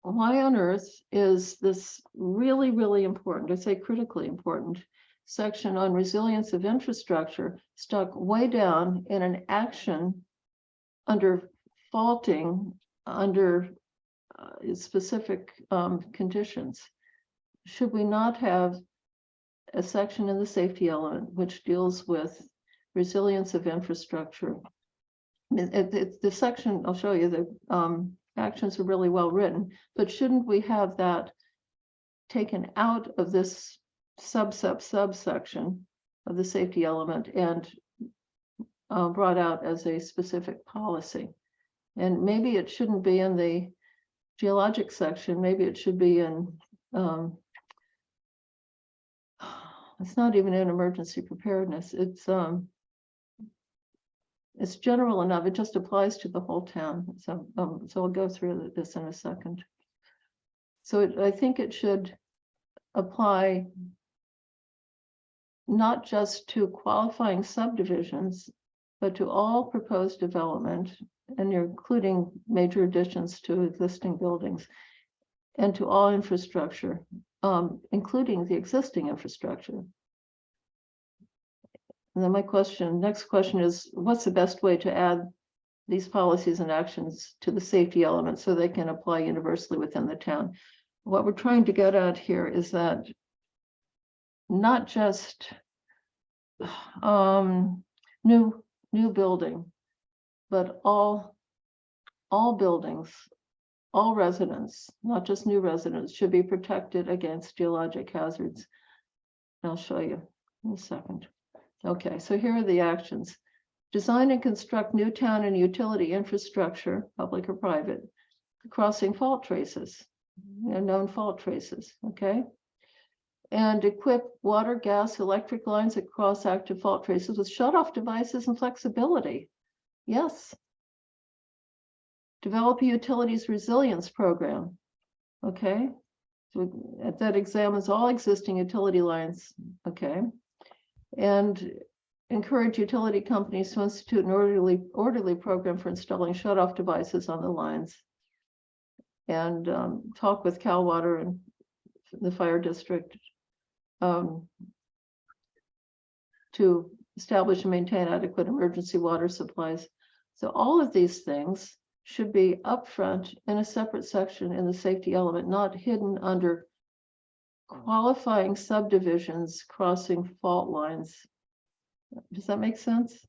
why on earth is this really, really important, I say critically important, section on resilience of infrastructure stuck way down in an action under faulting under specific conditions? Should we not have a section in the safety element which deals with resilience of infrastructure? The section, I'll show you, the actions are really well written, but shouldn't we have that taken out of this subsection of the safety element and brought out as a specific policy? And maybe it shouldn't be in the geologic section, maybe it should be in it's not even in emergency preparedness. It's general enough. It just applies to the whole town. So I'll go through this in a second. So I think it should apply not just to qualifying subdivisions, but to all proposed development, and you're including major additions to existing buildings, and to all infrastructure, including the existing infrastructure. And then my next question is, what's the best way to add these policies and actions to the safety element so they can apply universally within the town? What we're trying to get at here is that not just new building, but all buildings, all residents, not just new residents, should be protected against geologic hazards. I'll show you in a second. Okay, so here are the actions. Design and construct new town and utility infrastructure, public or private, crossing fault traces, known fault traces, okay? And equip water, gas, electric lines across active fault traces with shut-off devices and flexibility. Yes. Develop a utilities resilience program, okay? So that examines all existing utility lines, okay? And encourage utility companies to institute an orderly program for installing shut-off devices on the lines. And talk with Cal Water and the fire district to establish and maintain adequate emergency water supplies. So all of these things should be upfront in a separate section in the safety element, not hidden under qualifying subdivisions crossing fault lines. Does that make sense?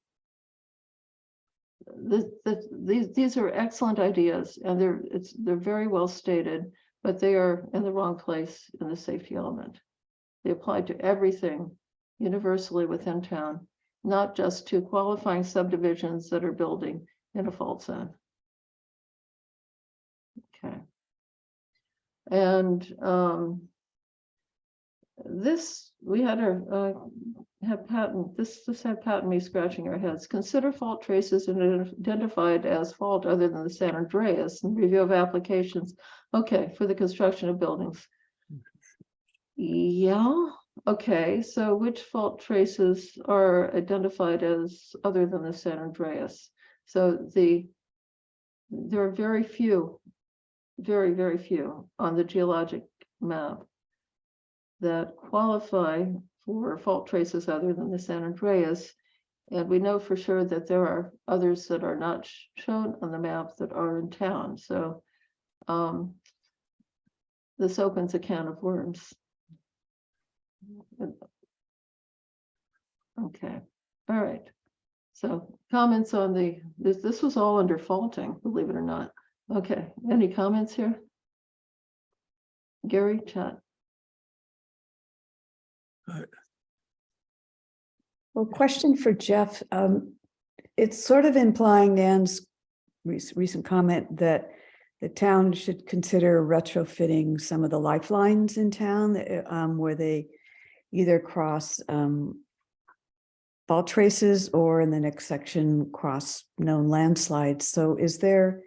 These are excellent ideas, and they're very well stated, but they are in the wrong place in the safety element. They apply to everything universally within town, not just to qualifying subdivisions that are building in a fault zone. Okay. And this, we had have patent, this had patent me scratching our heads. Consider fault traces and identified as fault other than the San Andreas and review of applications. Okay, for the construction of buildings. Yeah, okay, so which fault traces are identified as other than the San Andreas? So there are very few, very few on the geologic map that qualify for fault traces other than the San Andreas. And we know for sure that there are others that are not shown on the map that are in town. So this opens a can of worms. Okay, all right. So comments on this was all under faulting, believe it or not. Okay, any comments here? Gary, chat. Well, question for Jeff. It's sort of implying Dan's recent comment that the town should consider retrofitting some of the lifelines in town where they either cross fault traces or in the next section cross known landslides. So is there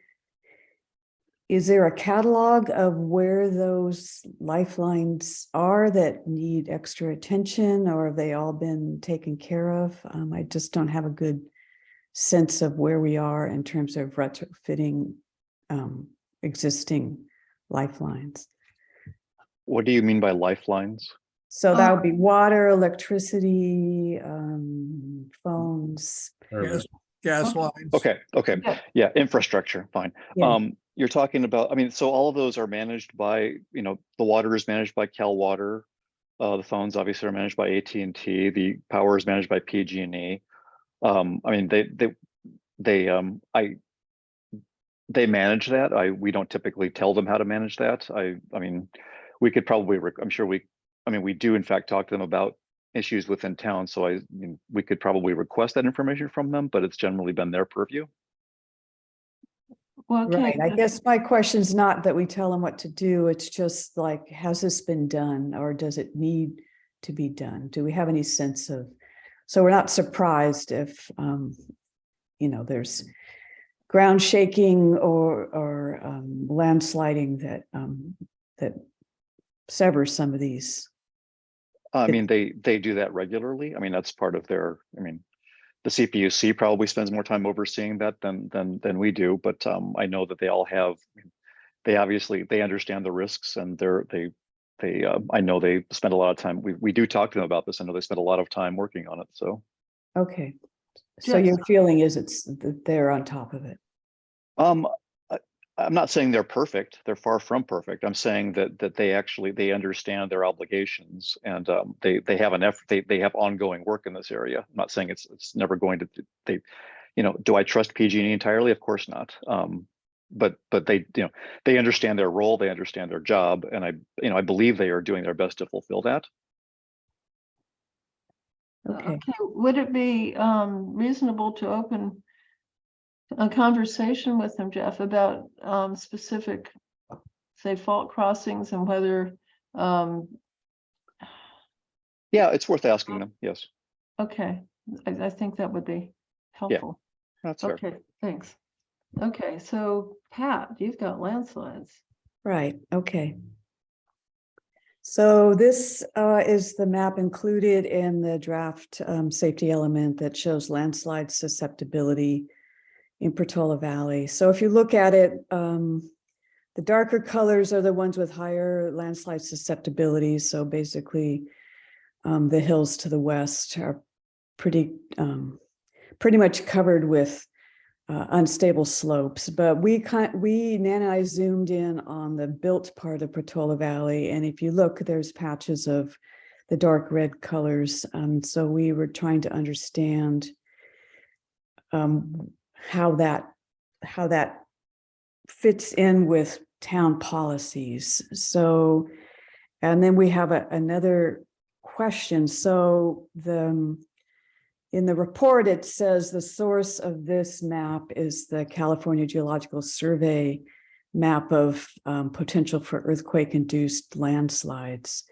is there a catalog of where those lifelines are that need extra attention, or have they all been taken care of? I just don't have a good sense of where we are in terms of retrofitting existing lifelines. What do you mean by lifelines? So that would be water, electricity, phones. Gas lines. Okay, Yeah. yeah, infrastructure, fine. Yeah. You're talking about, I mean, so all of those are managed by, you know, the water is managed by Cal Water. The phones obviously are managed by AT&T. The power is managed by PG&E. I mean, they manage that. We don't typically tell them how to manage that. I mean, we could probably, I'm sure we do in fact talk to them about issues within town. So we could probably request that information from them, but it's generally been their purview. Well, Right. okay, I guess my question is not that we tell them what to do. It's just like, has this been done, or does it need to be done? Do we have any sense of, so we're not surprised if, you know, there's ground shaking or landsliding that severs some of these. I mean, they do that regularly. I mean, that's part of their, I mean, the CPUC probably spends more time overseeing that than we do, but I know that they all have, they obviously, they understand the risks, and I know they spend a lot of time. We do talk to them about this. I know they spend a lot of time working on it, so. Okay. So Yes. your feeling is that they're on top of it. I'm not saying they're perfect. They're far from perfect. I'm saying that they understand their obligations, and they have an effort. They have ongoing work in this area. I'm not saying it's never going to. They, you know, do I trust PG&E entirely? Of course not. But they, you know, they understand their role. They understand their job, and I believe they are doing their best to fulfill that. Okay. would it be reasonable to open a conversation with them, Jeff, about specific, say, fault crossings and whether, Yeah, it's worth asking them. Yes, okay, I think that would be helpful. that's fair. Okay, thanks. Okay, so Pat, you've got landslides. Right. Okay. So this is the map included in the draft safety element that shows landslide susceptibility in Portola Valley. So if you look at it, the darker colors are the ones with higher landslide susceptibility. So basically, the hills to the west are pretty much covered with unstable slopes. But Nan and I zoomed in on the built part of Portola Valley, and if you look, there's patches of the dark red colors. So we were trying to understand how that fits in with town policies. So, and then we have another question. So in the report, it says the source of this map is the California Geological Survey map of potential for earthquake-induced landslides.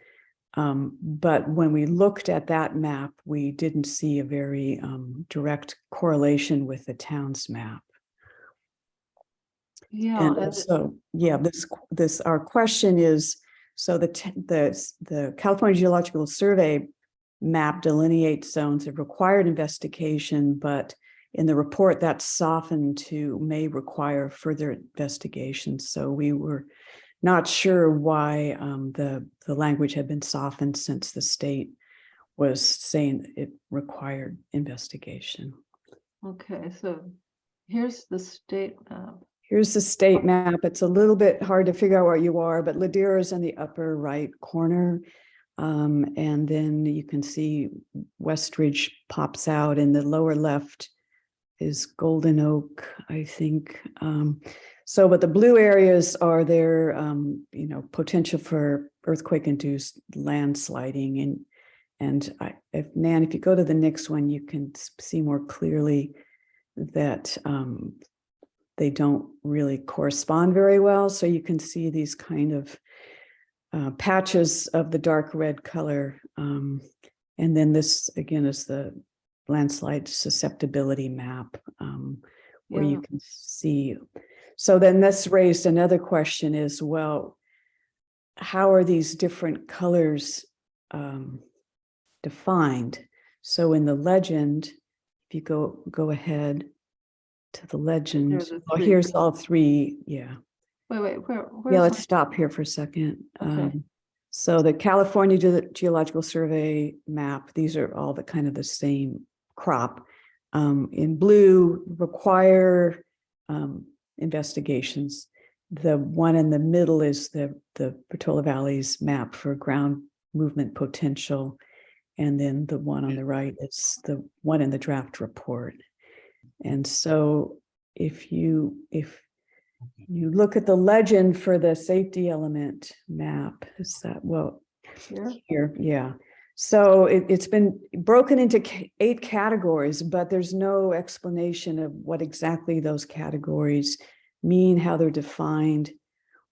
But when we looked at that map, we didn't see a very direct correlation with the town's map. Yeah, And so, yeah, this our question is, so the California Geological Survey map delineates zones of required investigation, but in the report that's softened to may require further investigation. So we were not sure why the language had been softened, since the state was saying it required investigation. okay, so here's the state map. Here's the state map. It's a little bit hard to figure out where you are, but Ladera is in the upper right corner. And then you can see Westridge pops out, in the lower left is Golden Oak, I think. So, but the blue areas are their, you know, potential for earthquake-induced landsliding. And Nan, if you go to the next one, you can see more clearly that they don't really correspond very well. So you can see these kind of patches of the dark red color. And then this again is the landslide susceptibility map, where you can see. So then this raised another question is, well, how are these different colors defined? So in the legend, if you go ahead to the legend, There's the oh, three. here's all three. Yeah. Wait, Yeah, where's let's the- stop here for a second. Okay. So the California Geological Survey map, these are all the kind of the same crop. In blue, require investigations. The one in the middle is the Portola Valley's map for ground movement potential. And then the one on the right is the one in the draft report. And so if you look at the legend for the safety element map, is that, well, here, yeah. So it's been broken into 8 categories, but there's no explanation of what exactly those categories mean, how they're defined,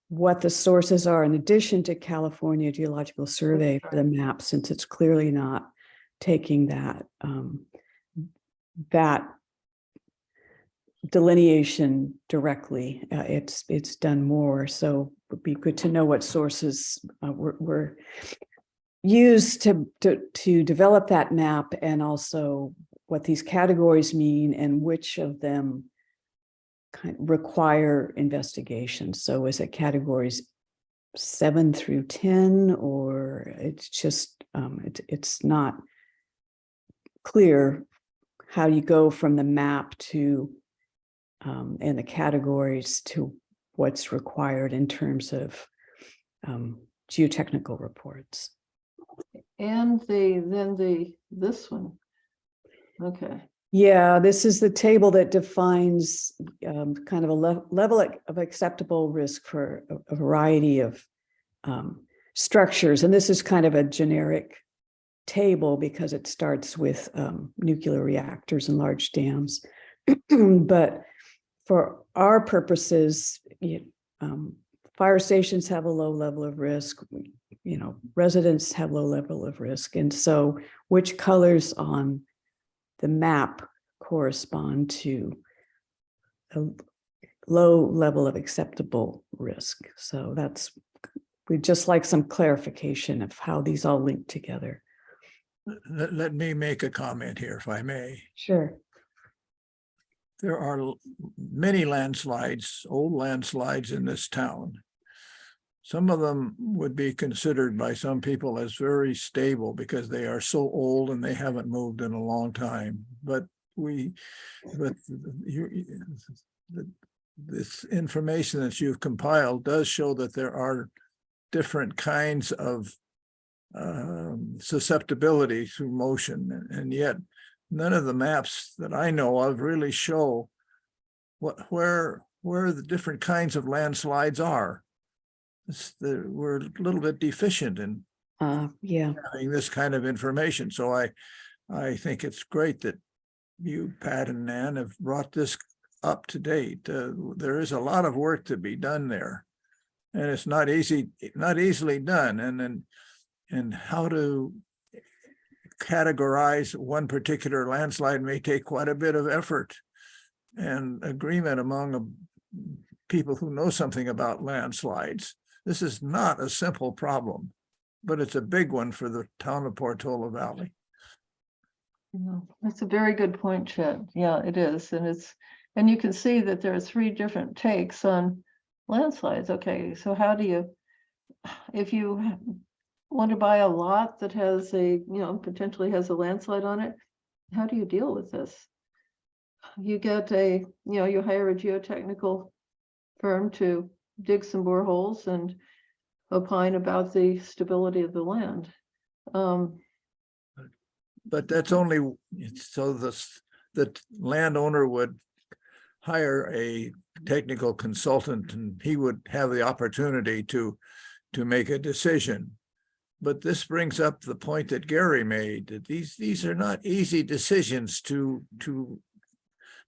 what the sources are in addition to California Geological Survey for the map, since it's clearly not taking that that delineation directly. It's done more, so it would be good to know what sources were used to develop that map, and also what these categories mean and which of them require investigation. So is it categories 7 through 10, or it's just it's not clear how you go from the map to and the categories to what's required in terms of geotechnical reports. And this one. Okay. Yeah, this is the table that defines kind of a level of acceptable risk for a variety of structures. And this is kind of a generic table because it starts with nuclear reactors and large dams. But for our purposes, fire stations have a low level of risk, residents have low level of risk. And so which colors on the map correspond to a low level of acceptable risk? So we'd just like some clarification of how these all link together. Let me make a comment here, if I may. Sure. There are many landslides, old landslides in this town. Some of them would be considered by some people as very stable because they are so old and they haven't moved in a long time. But this information that you've compiled does show that there are different kinds of susceptibility to motion, and yet none of the maps that I know of really show where the different kinds of landslides are. We're a little bit deficient in having this kind of information. So I think it's great that you, Pat and Nan, have brought this up to date. There is a lot of work to be done there, and it's not easily done. And how to categorize one particular landslide may take quite a bit of effort and agreement among people who know something about landslides. This is not a simple problem, but it's a big one for the town of Portola Valley. That's a very good point, Chet. Yeah, it is. And you can see that there are 3 different takes on landslides. Okay, so how do you, if you want to buy a lot that has potentially has a landslide on it, how do you deal with this? You get you hire a geotechnical firm to dig some boreholes and opine about the stability of the land. But that's only so the landowner would hire a technical consultant and he would have the opportunity to make a decision. But this brings up the point that Gary made, that these are not easy decisions to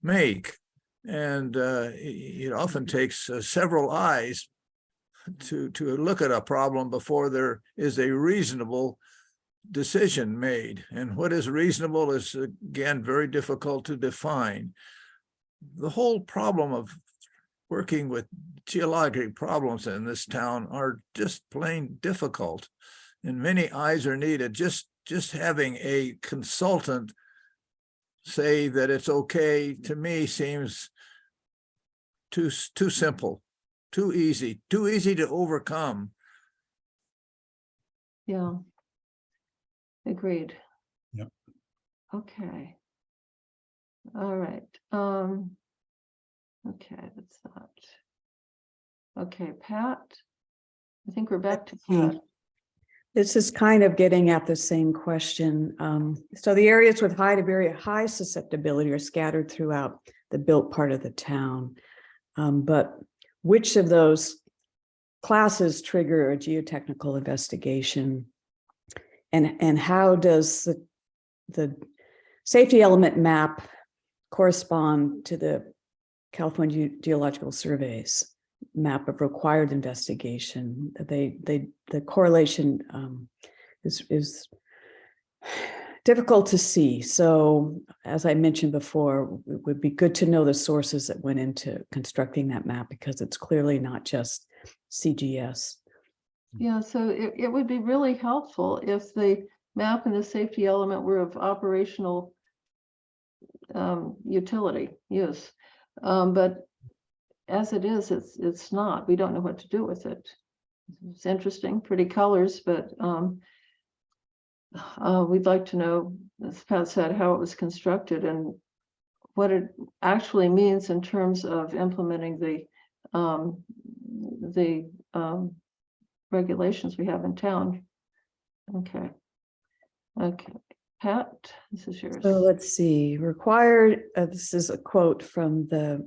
make. And it often takes several eyes to look at a problem before there is a reasonable decision made. And what is reasonable is, again, very difficult to define. The whole problem of working with geologic problems in this town are just plain difficult. And many eyes are needed. Just having a consultant say that it's okay, to me, seems too simple, too easy to overcome. Yeah. Agreed. Yep. Okay. All right. Okay, that's that. Okay, Pat. I think we're back to Pat. This is kind of getting at the same question. So the areas with high to very high susceptibility are scattered throughout the built part of the town. But which of those classes trigger a geotechnical investigation? And how does the safety element map correspond to the California Geological Survey's map of required investigation? The correlation is difficult to see. So as I mentioned before, it would be good to know the sources that went into constructing that map, because it's clearly not just CGS. Yeah, so it would be really helpful if the map and the safety element were of operational utility use. But as it is, it's not. We don't know what to do with it. It's interesting, pretty colors, but we'd like to know, as Pat said, how it was constructed and what it actually means in terms of implementing the regulations we have in town. Okay. Okay. Pat, this is yours. So let's see, required, this is a quote from the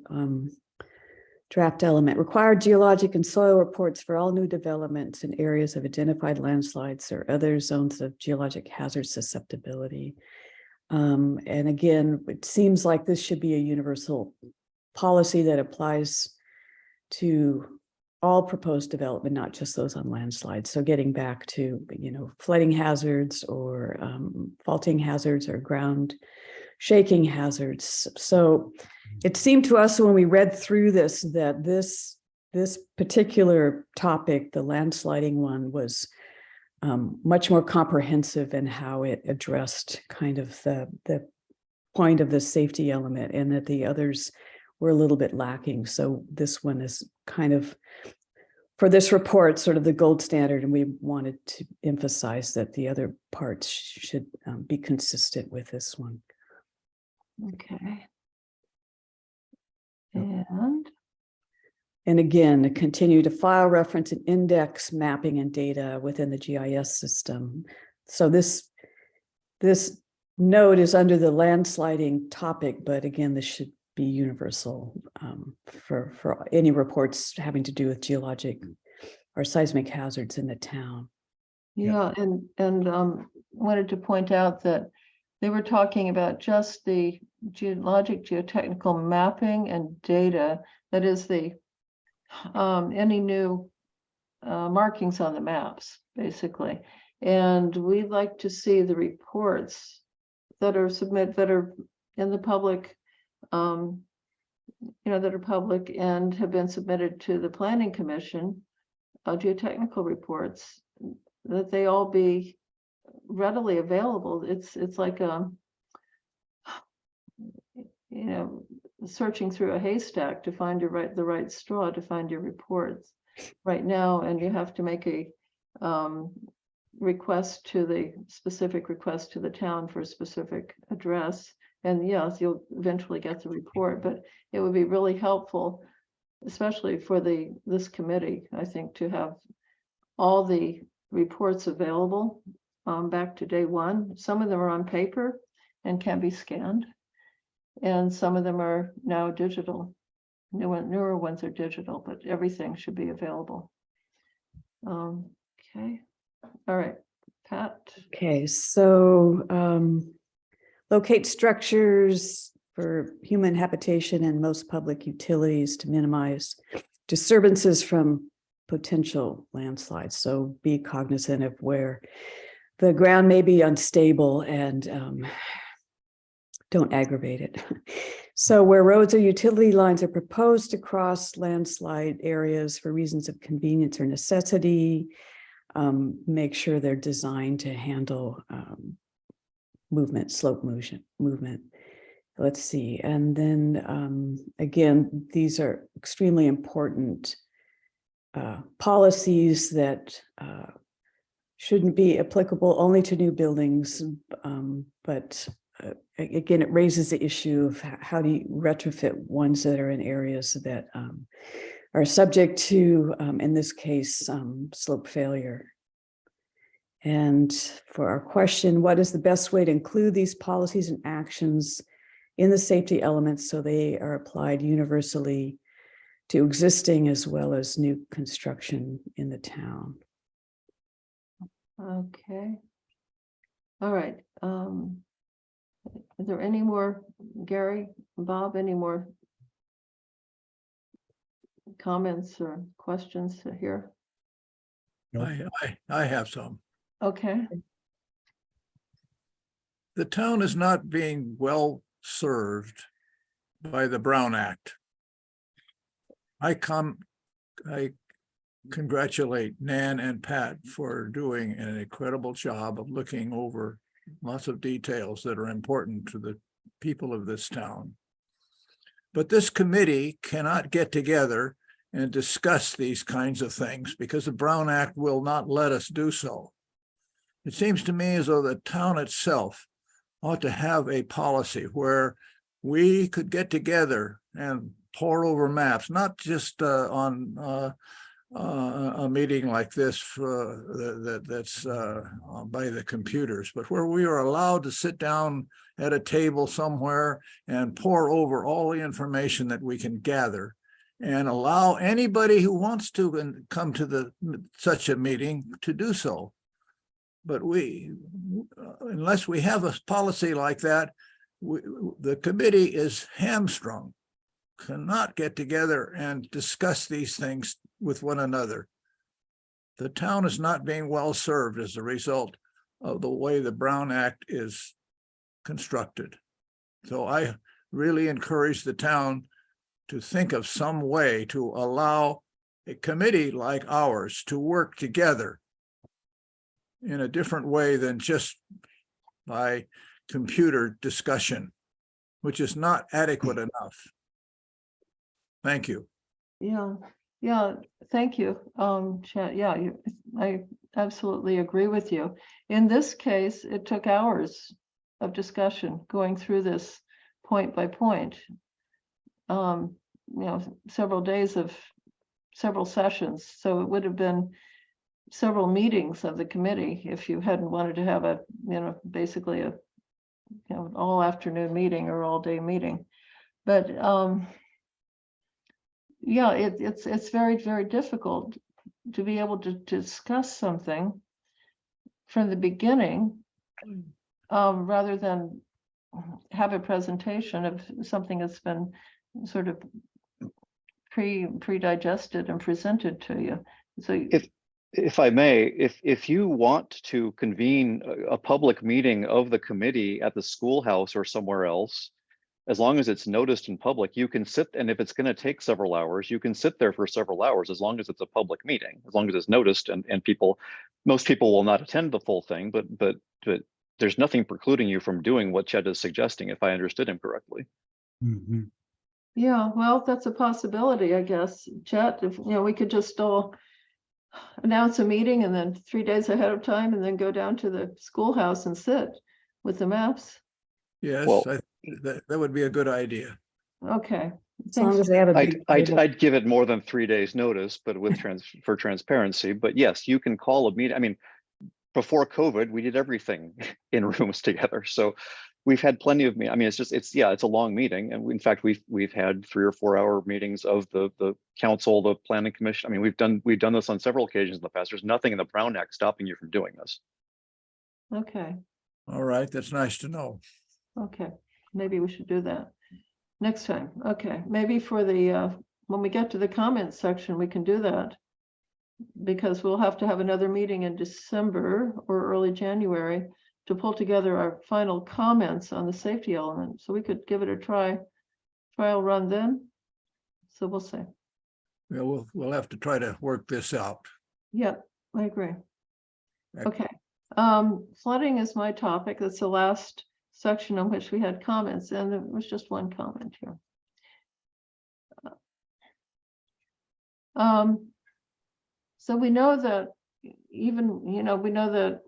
draft element, required geologic and soil reports for all new developments in areas of identified landslides or other zones of geologic hazard susceptibility. And again, it seems like this should be a universal policy that applies to all proposed development, not just those on landslides. So getting back to, flooding hazards or faulting hazards or ground shaking hazards. So it seemed to us when we read through this that this particular topic, the landsliding one, was much more comprehensive in how it addressed kind of the point of the safety element, and that the others were a little bit lacking. So this one is kind of, for this report, sort of the gold standard, and we wanted to emphasize that the other parts should be consistent with this one. Okay. Yep. And again, to continue to file, reference, and index mapping and data within the GIS system. So this note is under the landsliding topic, but again, this should be universal for any reports having to do with geologic or seismic hazards in the town. yeah, and wanted to point out that they were talking about just the geologic geotechnical mapping and data, that is the any new markings on the maps, basically. And we'd like to see the reports that are that are in the public, that are public and have been submitted to the Planning Commission, geotechnical reports, that they all be readily available. It's like searching through a haystack to find the right straw to find your reports right now, and you have to make a specific request to the town for a specific address, and yes, you'll eventually get the report. But it would be really helpful, especially for this committee, I think, to have all the reports available back to day one. Some of them are on paper and can be scanned, and some of them are now digital. Newer ones are digital, but everything should be available. Okay. All right, Pat. Okay, so locate structures for human habitation and most public utilities to minimize disturbances from potential landslides. So be cognizant of where the ground may be unstable and don't aggravate it. So where roads or utility lines are proposed to cross landslide areas for reasons of convenience or necessity, make sure they're designed to handle movement, slope movement. Let's see. And then again, these are extremely important policies that shouldn't be applicable only to new buildings, but again, it raises the issue of how do you retrofit ones that are in areas that are subject to, in this case, slope failure. And for our question, what is the best way to include these policies and actions in the safety elements so they are applied universally to existing as well as new construction in the town? Okay. All right. Is there any more, Gary, Bob, any more comments or questions here? I have some. Okay. The town is not being well served by the Brown Act. I congratulate Nan and Pat for doing an incredible job of looking over lots of details that are important to the people of this town. But this committee cannot get together and discuss these kinds of things because the Brown Act will not let us do so. It seems to me as though the town itself ought to have a policy where we could get together and pore over maps, not just on a meeting like this that's by the computers, but where we are allowed to sit down at a table somewhere and pore over all the information that we can gather and allow anybody who wants to come to such a meeting to do so. But unless we have a policy like that, the committee is hamstrung, cannot get together and discuss these things with one another. The town is not being well served as a result of the way the Brown Act is constructed. So I really encourage the town to think of some way to allow a committee like ours to work together in a different way than just by computer discussion, which is not adequate enough. Thank you. Yeah, thank you. Chet, yeah, I absolutely agree with you. In this case, it took hours of discussion going through this point by point. Several days of several sessions. So it would have been several meetings of the committee if you hadn't wanted to have basically a all afternoon meeting or all day meeting. But yeah, it's very, very difficult to be able to discuss something from the beginning rather than have a presentation of something that's been sort of pre-digested and presented to you. So if I may, if you want to convene a public meeting of the committee at the schoolhouse or somewhere else, as long as it's noticed in public, you can sit, and if it's going to take several hours, you can sit there for several hours as long as it's a public meeting, as long as it's noticed, and most people will not attend the full thing, but there's nothing precluding you from doing what Chet is suggesting, if I understood him correctly. Mhm. yeah, well, that's a possibility, I guess. Chet, if we could just all announce a meeting and then 3 days ahead of time and then go down to the schoolhouse and sit with the maps. Yes, Well, that would be a good idea. Okay. As long as they have a big table. I'd give it more than 3 days notice, but with for transparency. But yes, you can call a meeting. I mean, before COVID, we did everything in rooms together. So we've had plenty of it's a long meeting. And in fact, we've had 3 or 4 hour meetings of the council, the planning commission. I mean, we've done this on several occasions in the past. There's nothing in the Brown Act stopping you from doing this. Okay. All right, that's nice to know. Okay. Maybe we should do that next time. Okay. Maybe for the when we get to the comments section, we can do that, because we'll have to have another meeting in December or early January to pull together our final comments on the safety element, so we could give it a trial run then. So we'll see. Yeah, we'll have to try to work this out. Yep, I agree. Ec- Okay, flooding is my topic. That's the last section on which we had comments, and there was just one comment here. So we know that even, we know that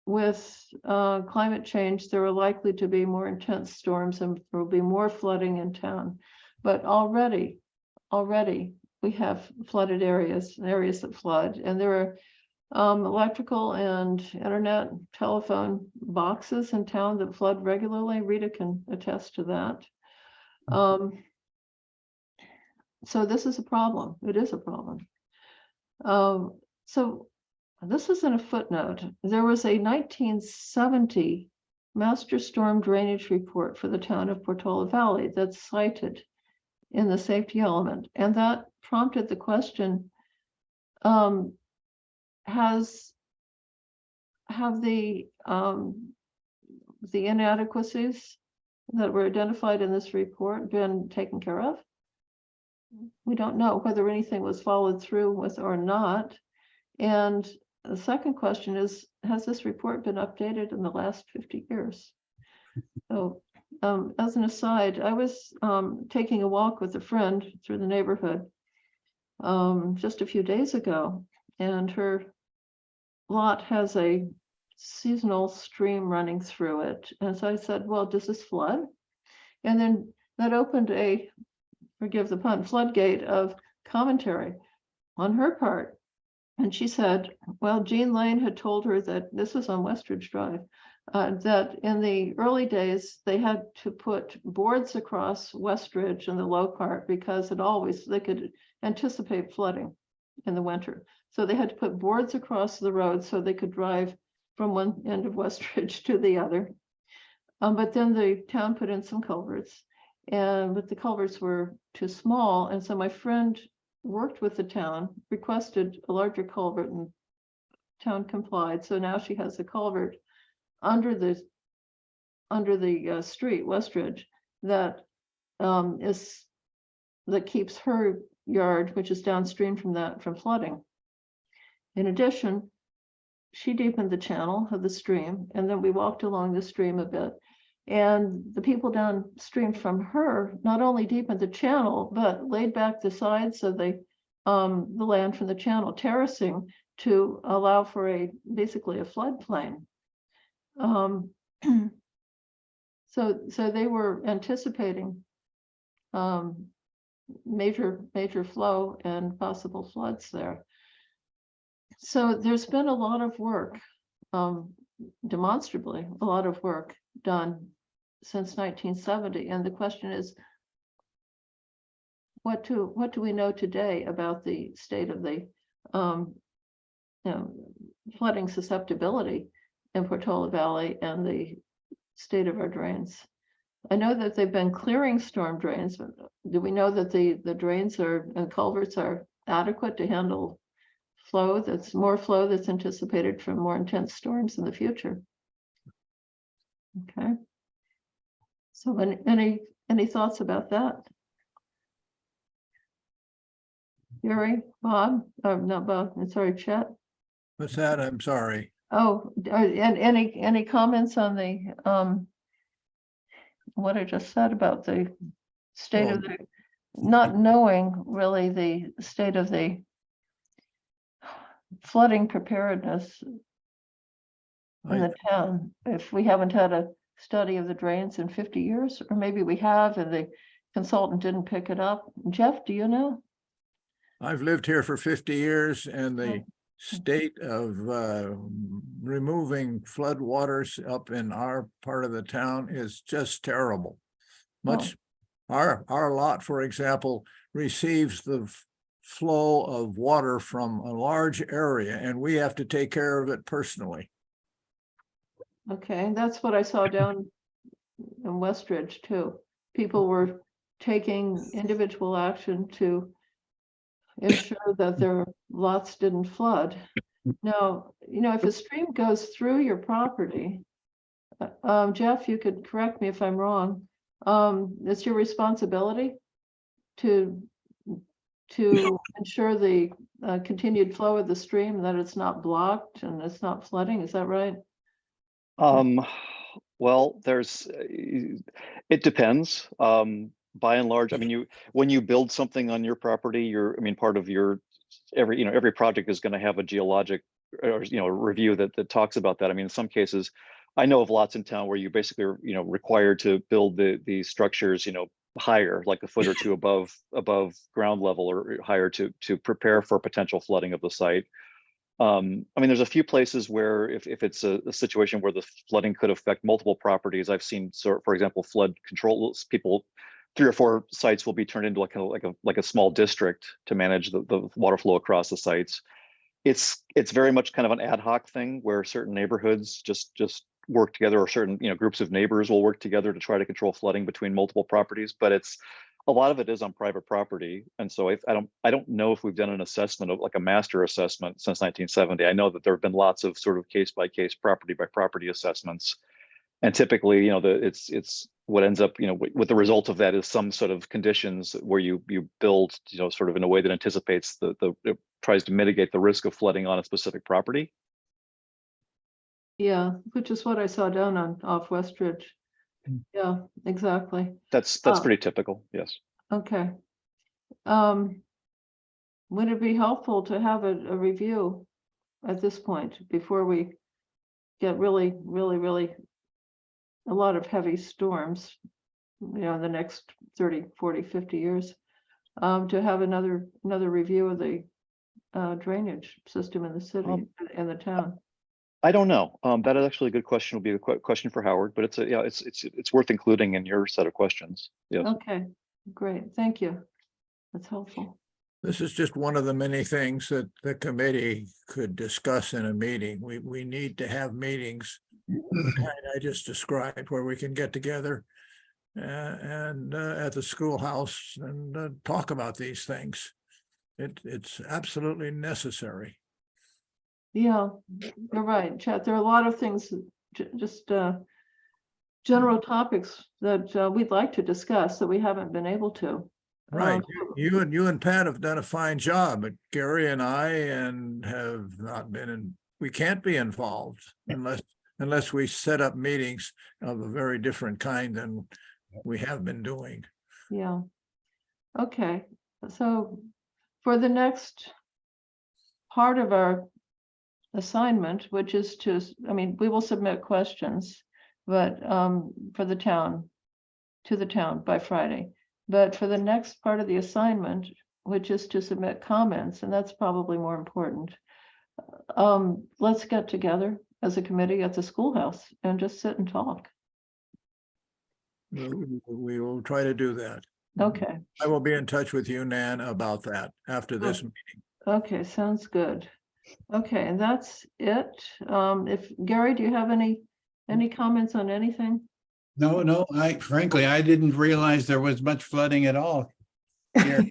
with climate change, there are likely to be more intense storms and there will be more flooding in town. But already we have flooded areas that flood, and there are electrical and internet telephone boxes in town that flood regularly. Rita can attest to that. So this is a problem. It is a problem. So this is in a footnote. There was a 1970 master storm drainage report for the town of Portola Valley that's cited in the safety element, and that prompted the question, have the inadequacies that were identified in this report been taken care of? We don't know whether anything was followed through with or not. And the second question is, has this report been updated in the last 50 years? So as an aside, I was taking a walk with a friend through the neighborhood just a few days ago, and her lot has a seasonal stream running through it. And so I said, well, does this flood? And then that opened a, forgive the pun, floodgate of commentary on her part. And she said, well, Jean Lane had told her that, this was on Westridge Drive, that in the early days, they had to put boards across Westridge in the low part because they could anticipate flooding in the winter. So they had to put boards across the road so they could drive from one end of Westridge to the other. But then the town put in some culverts, but the culverts were too small. And so my friend worked with the town, requested a larger culvert, and town complied. So now she has a culvert under the street, Westridge, that keeps her yard, which is downstream from that, from flooding. In addition, she deepened the channel of the stream, and then we walked along the stream a bit. And the people downstream from her not only deepened the channel, but laid back the sides of the land from the channel, terracing to allow for basically a floodplain. So they were anticipating major flow and possible floods there. So there's been a lot of work, demonstrably a lot of work done since 1970, and the question is, what do we know today about the state of the flooding susceptibility in Portola Valley and the state of our drains? I know that they've been clearing storm drains, but do we know that the drains and culverts are adequate to handle flow that's anticipated from more intense storms in the future? Okay. So any thoughts about that? Gary, Bob, not Bob, I'm sorry, Chet. What's that? I'm sorry. Oh, and any comments on the what I just said about the state of the, not knowing really the state of the flooding preparedness in the town, if we haven't had a study of the drains in 50 years, or maybe we have and the consultant didn't pick it up. Jeff, do you know? I've lived here for 50 years, and the state of removing flood waters up in our part of the town is just terrible. Our lot, for example, receives the flow of water from a large area, and we have to take care of it personally. Okay, that's what I saw down in Westridge too. People were taking individual action to ensure that their lots didn't flood. Now, if a stream goes through your property, Jeff, you could correct me if I'm wrong. It's your responsibility to ensure the continued flow of the stream, that it's not blocked and it's not flooding. Is that right? Well, it depends. By and large, I mean, when you build something on your property, part of your, every project is going to have a geologic or, review that talks about that. I mean, in some cases, I know of lots in town where you basically are, required to build the structures, higher, like a foot or two above ground level or higher to prepare for potential flooding of the site. I mean, there's a few places where if it's a situation where the flooding could affect multiple properties, I've seen, so for example, flood control people, 3 or 4 sites will be turned into like a small district to manage the water flow across the sites. It's very much kind of an ad hoc thing where certain neighborhoods just work together, or certain groups of neighbors will work together to try to control flooding between multiple properties. But a lot of it is on private property, and so I don't know if we've done an assessment of like a master assessment since 1970. I know that there have been lots of sort of case by case, property by property assessments, and typically, it's what ends up, with the result of that is some sort of conditions where you build, sort of in a way that anticipates it tries to mitigate the risk of flooding on a specific property. Yeah, which is what I saw down off Westridge. Yeah, exactly. That's pretty typical. Yes. Okay. Would it be helpful to have a review at this point before we get really, really, really a lot of heavy storms, in the next 30, 40, 50 years, to have another review of the drainage system in the city and the town? I don't know. That is actually a good question. Will be a question for Howard, but it's worth including in your set of questions. Yes. Okay, great. Thank you. That's helpful. This is just one of the many things that the committee could discuss in a meeting. We need to have meetings, the kind I just described, where we can get together and at the schoolhouse and talk about these things. It's absolutely necessary. Yeah, you're right, Chet. There are a lot of things, just general topics that we'd like to discuss that we haven't been able to. Right. You and Pat have done a fine job, but Gary and I have not been we can't be involved unless we set up meetings of a very different kind than we have been doing. Yeah. Okay. So for the next part of our assignment, which is we will submit questions, but for the town, to the town by Friday. But for the next part of the assignment, which is to submit comments, and that's probably more important, let's get together as a committee at the schoolhouse and just sit and talk. We will try to do that. Okay. I will be in touch with you, Nan, about that after this meeting. Okay, sounds good. Okay, and that's it. If Gary, do you have any comments on anything? No, frankly, I didn't realize there was much flooding at all here.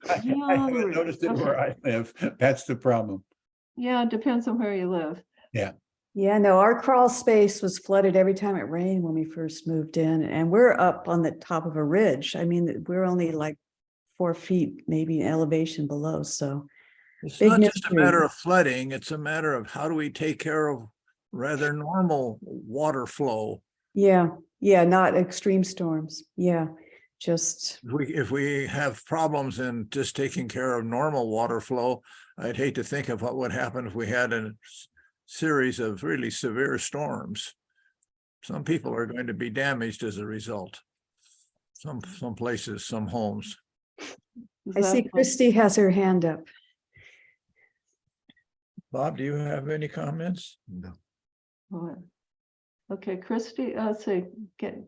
I haven't noticed it where I live. That's the problem. Yeah, it depends on where you live. Yeah. Yeah, no, our crawl space was flooded every time it rained when we first moved in, and we're up on the top of a ridge. I mean, we're only like 4 feet, maybe elevation below, so. It's Big not just a mystery. matter of flooding, it's a matter of how do we take care of rather normal water flow. Yeah, not extreme storms. Yeah, just. If we have problems in just taking care of normal water flow, I'd hate to think of what would happen if we had a series of really severe storms. Some people are going to be damaged as a result. Some places, some homes. I see Christy has her hand up. Bob, do you have any comments? No. All right. Okay, Christy, let's see, can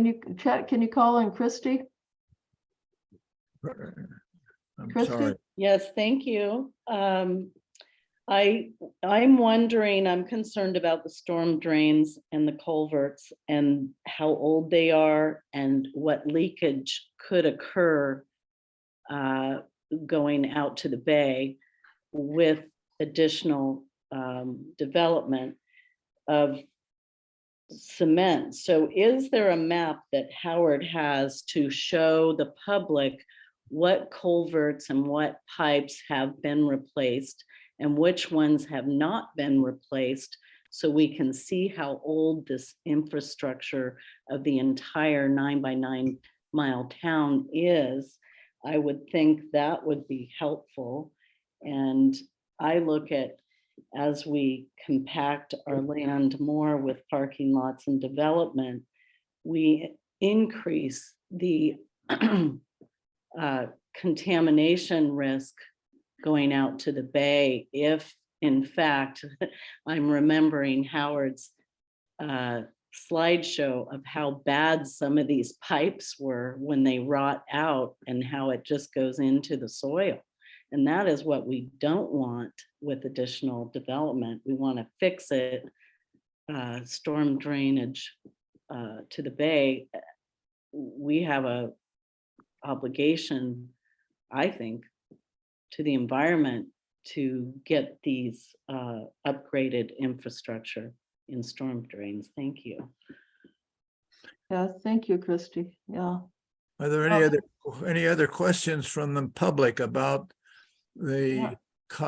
you chat, can you call in Christy? I'm Christy? sorry. Yes, thank you. I'm wondering, I'm concerned about the storm drains and the culverts and how old they are and what leakage could occur going out to the bay with additional development of cement. So is there a map that Howard has to show the public what culverts and what pipes have been replaced and which ones have not been replaced, so we can see how old this infrastructure of the entire 9 by 9 mile town is? I would think that would be helpful. And I look at, as we compact our land more with parking lots and development, we increase the contamination risk going out to the bay if, in fact, I'm remembering Howard's slideshow of how bad some of these pipes were when they rot out and how it just goes into the soil. And that is what we don't want with additional development. We want to fix it, storm drainage to the bay. We have a obligation, I think, to the environment to get these upgraded infrastructure in storm drains. Thank you. Yeah, thank you, Christy. Yeah. Are there any other questions from the public about the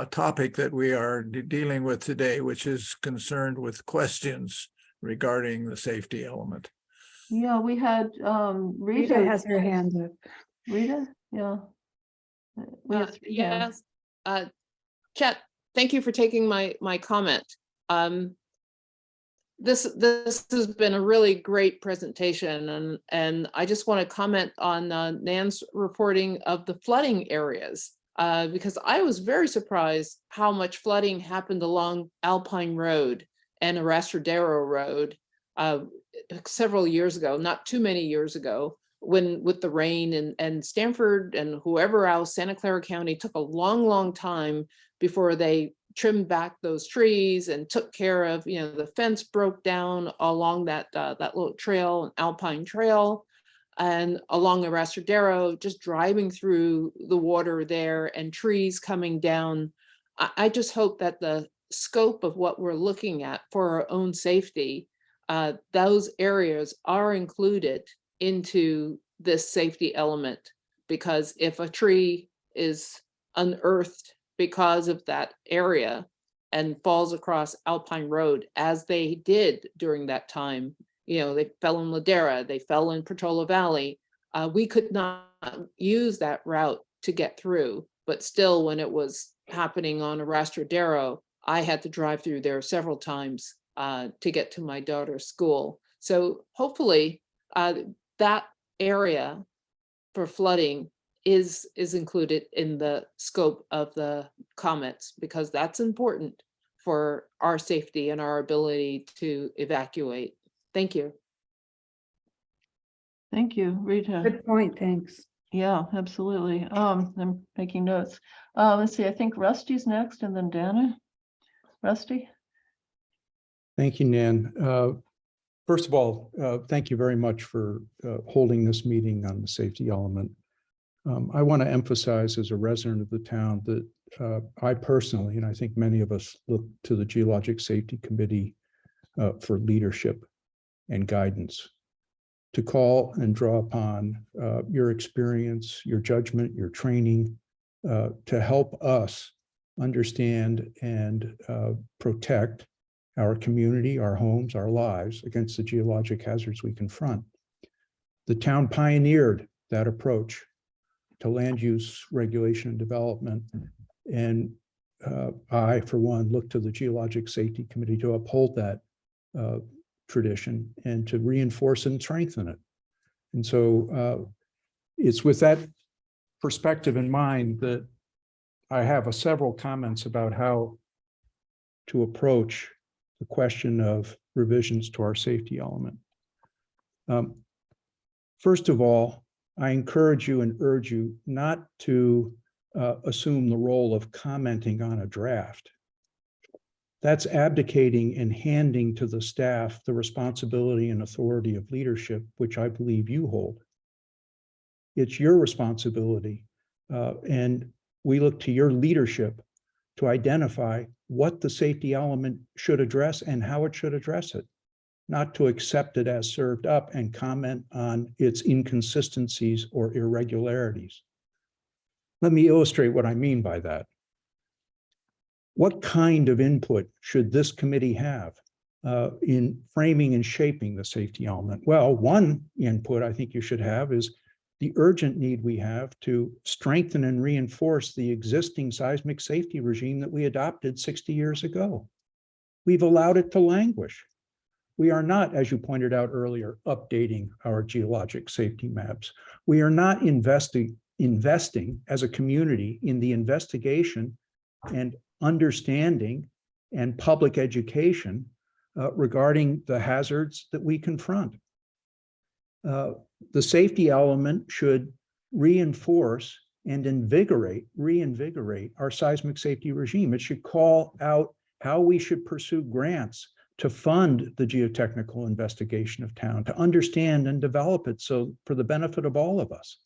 topic that we are dealing with today, which is concerned with questions regarding the safety element? Yeah, we had Rita has her hand up. Rita, yeah. We have three hands. Yes, Chet, thank you for taking my comment. This has been a really great presentation, and I just want to comment on Nan's reporting of the flooding areas, because I was very surprised how much flooding happened along Alpine Road and Arastradero Road several years ago, not too many years ago, when with the rain, and Stanford and whoever else, Santa Clara County, took a long time before they trimmed back those trees and took care of, the fence broke down along that little trail, an Alpine Trail, and along Arastradero, just driving through the water there and trees coming down. I just hope that the scope of what we're looking at for our own safety, those areas are included into this safety element, because if a tree is unearthed because of that area and falls across Alpine Road, as they did during that time, they fell in Ladera, they fell in Portola Valley, we could not use that route to get through. But still, when it was happening on Arastradero, I had to drive through there several times to get to my daughter's school. So hopefully that area for flooding is included in the scope of the comments, because that's important for our safety and our ability to evacuate. Thank you. Thank you, Rita. Good point, thanks. Yeah, absolutely. I'm making notes. Let's see, I think Rusty's next and then Dana. Rusty? Thank you, Nan. First of all, thank you very much for holding this meeting on the safety element. I want to emphasize, as a resident of the town, that I personally, and I think many of us, look to the Geologic Safety Committee for leadership and guidance, to call and draw upon your experience, your judgment, your training, to help us understand and protect our community, our homes, our lives against the geologic hazards we confront. The town pioneered that approach to land use regulation and development. And I, for one, look to the Geologic Safety Committee to uphold that tradition and to reinforce and strengthen it. And so it's with that perspective in mind that I have several comments about how to approach the question of revisions to our safety element. First of all, I encourage you and urge you not to assume the role of commenting on a draft. That's abdicating and handing to the staff the responsibility and authority of leadership, which I believe you hold. It's your responsibility, and we look to your leadership to identify what the safety element should address and how it should address it, not to accept it as served up and comment on its inconsistencies or irregularities. Let me illustrate what I mean by that. What kind of input should this committee have in framing and shaping the safety element? Well, one input I think you should have is the urgent need we have to strengthen and reinforce the existing seismic safety regime that we adopted 60 years ago. We've allowed it to languish. We are not, as you pointed out earlier, updating our geologic safety maps. We are not investing as a community in the investigation and understanding and public education regarding the hazards that we confront. The safety element should reinforce and reinvigorate our seismic safety regime. It should call out how we should pursue grants to fund the geotechnical investigation of town, to understand and develop it so for the benefit of all of us,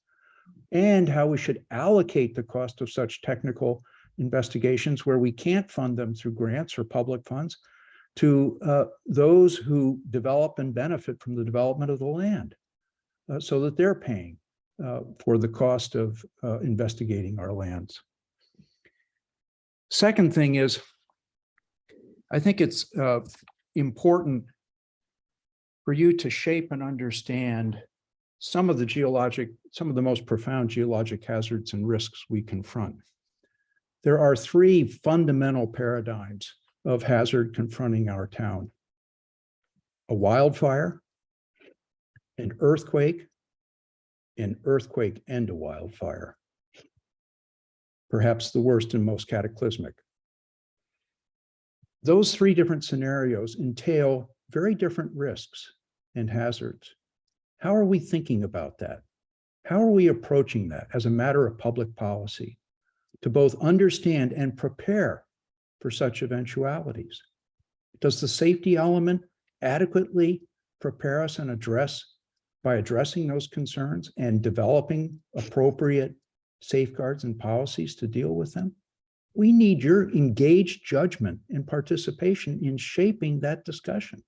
and how we should allocate the cost of such technical investigations where we can't fund them through grants or public funds to those who develop and benefit from the development of the land so that they're paying for the cost of investigating our lands. Second thing is, I think it's important for you to shape and understand some of the most profound geologic hazards and risks we confront. There are three fundamental paradigms of hazard confronting our town: a wildfire, an earthquake and a wildfire. Perhaps the worst and most cataclysmic. Those three different scenarios entail very different risks and hazards. How are we thinking about that? How are we approaching that as a matter of public policy to both understand and prepare for such eventualities? Does the safety element adequately prepare us and by addressing those concerns and developing appropriate safeguards and policies to deal with them? We need your engaged judgment and participation in shaping that discussion.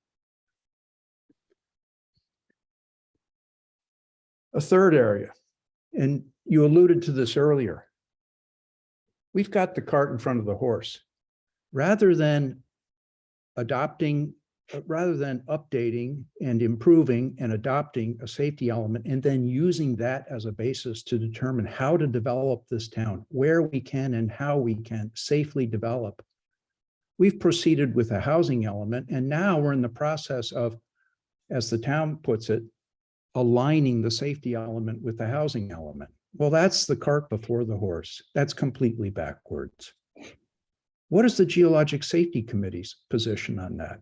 A third area, and you alluded to this earlier, we've got the cart in front of the horse. Rather than updating and improving and adopting a safety element and then using that as a basis to determine how to develop this town, where we can and how we can safely develop, we've proceeded with a housing element, and now we're in the process of, as the town puts it, aligning the safety element with the housing element. Well, that's the cart before the horse. That's completely backwards. What is the Geologic Safety Committee's position on that?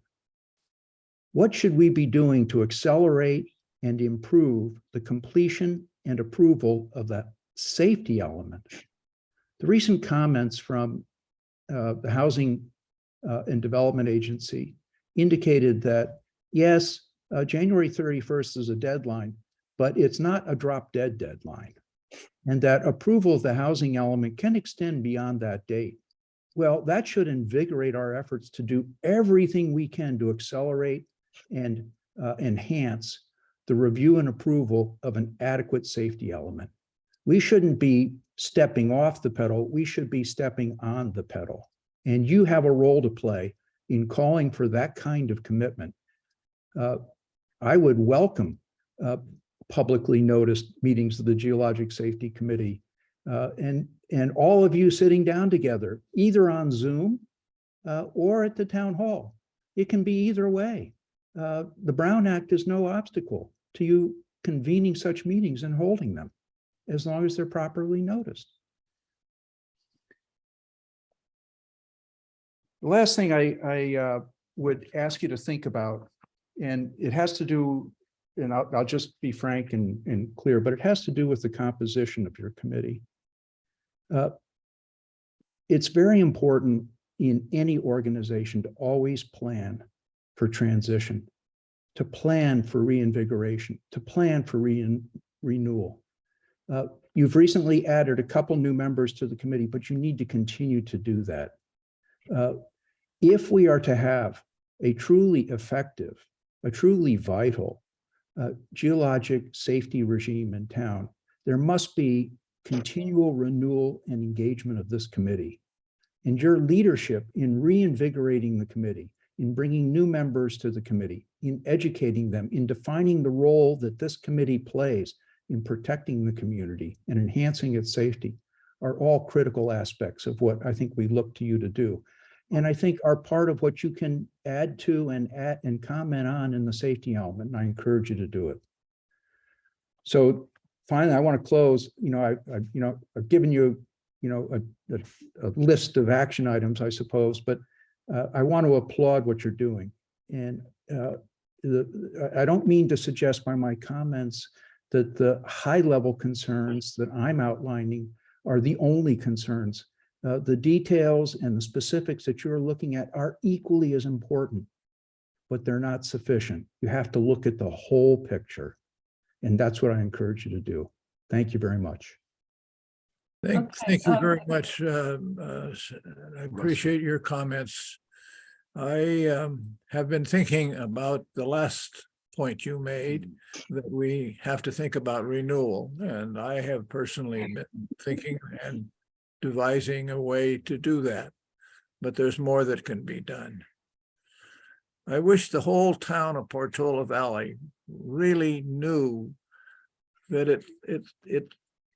What should we be doing to accelerate and improve the completion and approval of that safety element? The recent comments from the Housing and Development Agency indicated that, yes, January 31st is a deadline, but it's not a drop dead deadline, and that approval of the housing element can extend beyond that date. Well, that should invigorate our efforts to do everything we can to accelerate and enhance the review and approval of an adequate safety element. We shouldn't be stepping off the pedal, we should be stepping on the pedal. And you have a role to play in calling for that kind of commitment. I would welcome publicly noticed meetings of the Geologic Safety Committee and all of you sitting down together, either on Zoom or at the town hall. It can be either way. The Brown Act is no obstacle to you convening such meetings and holding them, as long as they're properly noticed. The last thing I would ask you to think about, and it has to do, and I'll just be frank and clear, but it has to do with the composition of your committee. It's very important in any organization to always plan for transition, to plan for reinvigoration, to plan for renewal. You've recently added a couple new members to the committee, but you need to continue to do that. If we are to have a truly effective, a truly vital geologic safety regime in town, there must be continual renewal and engagement of this committee. And your leadership in reinvigorating the committee, in bringing new members to the committee, in educating them, in defining the role that this committee plays in protecting the community and enhancing its safety, are all critical aspects of what I think we look to you to do. And I think are part of what you can add to and comment on in the safety element. And I encourage you to do it. So finally, I want to close. I've given you, a list of action items, I suppose, but I want to applaud what you're doing. And I don't mean to suggest by my comments that the high-level concerns that I'm outlining are the only concerns. The details and the specifics that you're looking at are equally as important, but they're not sufficient. You have to look at the whole picture. And that's what I encourage you to do. Thank you very much. Thank you very much. I appreciate your comments. I have been thinking about the last point you made, that we have to think about renewal. And I have personally been thinking and devising a way to do that, but there's more that can be done. I wish the whole town of Portola Valley really knew that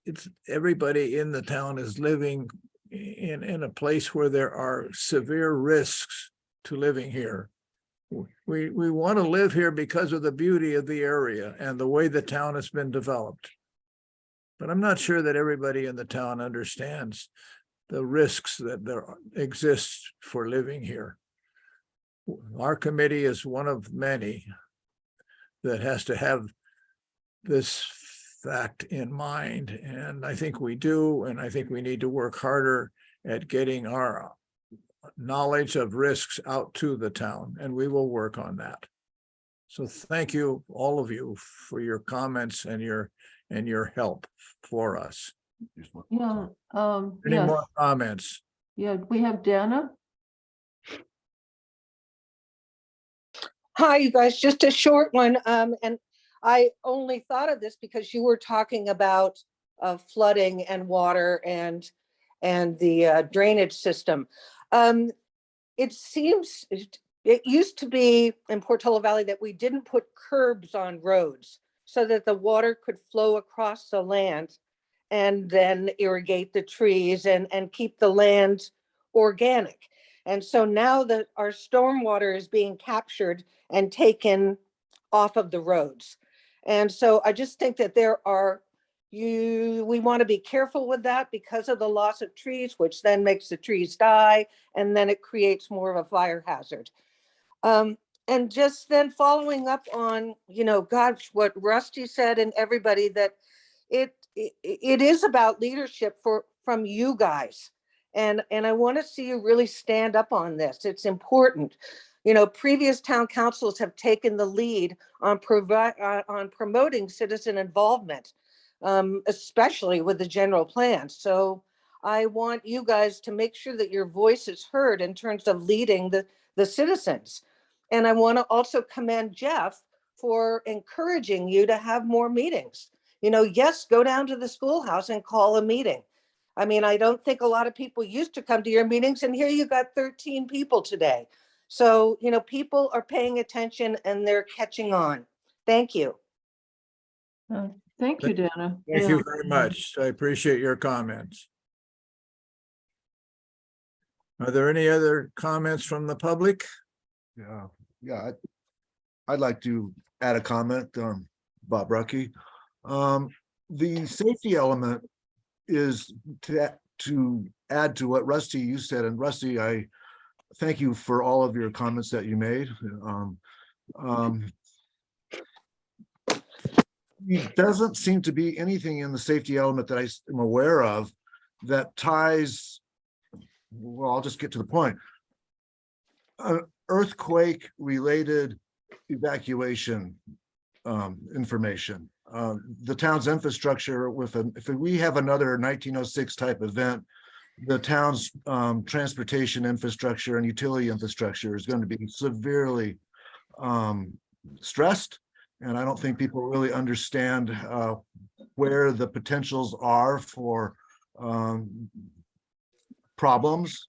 it's everybody in the town is living in a place where there are severe risks to living here. We want to live here because of the beauty of the area and the way the town has been developed. But I'm not sure that everybody in the town understands the risks that there exist for living here. Our committee is one of many that has to have this fact in mind. And I think we do, and I think we need to work harder at getting our knowledge of risks out to the town, and we will work on that. So thank you, all of you, for your comments and your help for us. Yeah. Any Yes. more comments? Yeah, we have Dana. Hi, you guys, just a short one. And I only thought of this because you were talking about flooding and water and the drainage system. It seems, it used to be in Portola Valley that we didn't put curbs on roads so that the water could flow across the land and then irrigate the trees and keep the land organic. And so now that our stormwater is being captured and taken off of the roads. And so I just think that we want to be careful with that because of the loss of trees, which then makes the trees die, and then it creates more of a fire hazard. And just then following up on, gosh, what Rusty said and everybody, that it is about leadership from you guys. And I want to see you really stand up on this. It's important. Previous town councils have taken the lead on promoting citizen involvement, especially with the general plan. So I want you guys to make sure that your voice is heard in terms of leading the citizens. And I want to also commend Jeff for encouraging you to have more meetings. Yes, go down to the schoolhouse and call a meeting. I mean, I don't think a lot of people used to come to your meetings, and here you got 13 people today. So, people are paying attention and they're catching on. Thank you. Thank you, Dana. Thank you very much. I appreciate your comments. Are there any other comments from the public? Yeah. I'd like to add a comment, Bob Rucky. The safety element is to add to what Rusty, you said, and Rusty, I thank you for all of your comments that you made. It doesn't seem to be anything in the safety element that I am aware of that ties, well, I'll just get to the point. Earthquake related evacuation information. The town's infrastructure if we have another 1906 type event, the town's transportation infrastructure and utility infrastructure is going to be severely stressed. And I don't think people really understand where the potentials are for problems.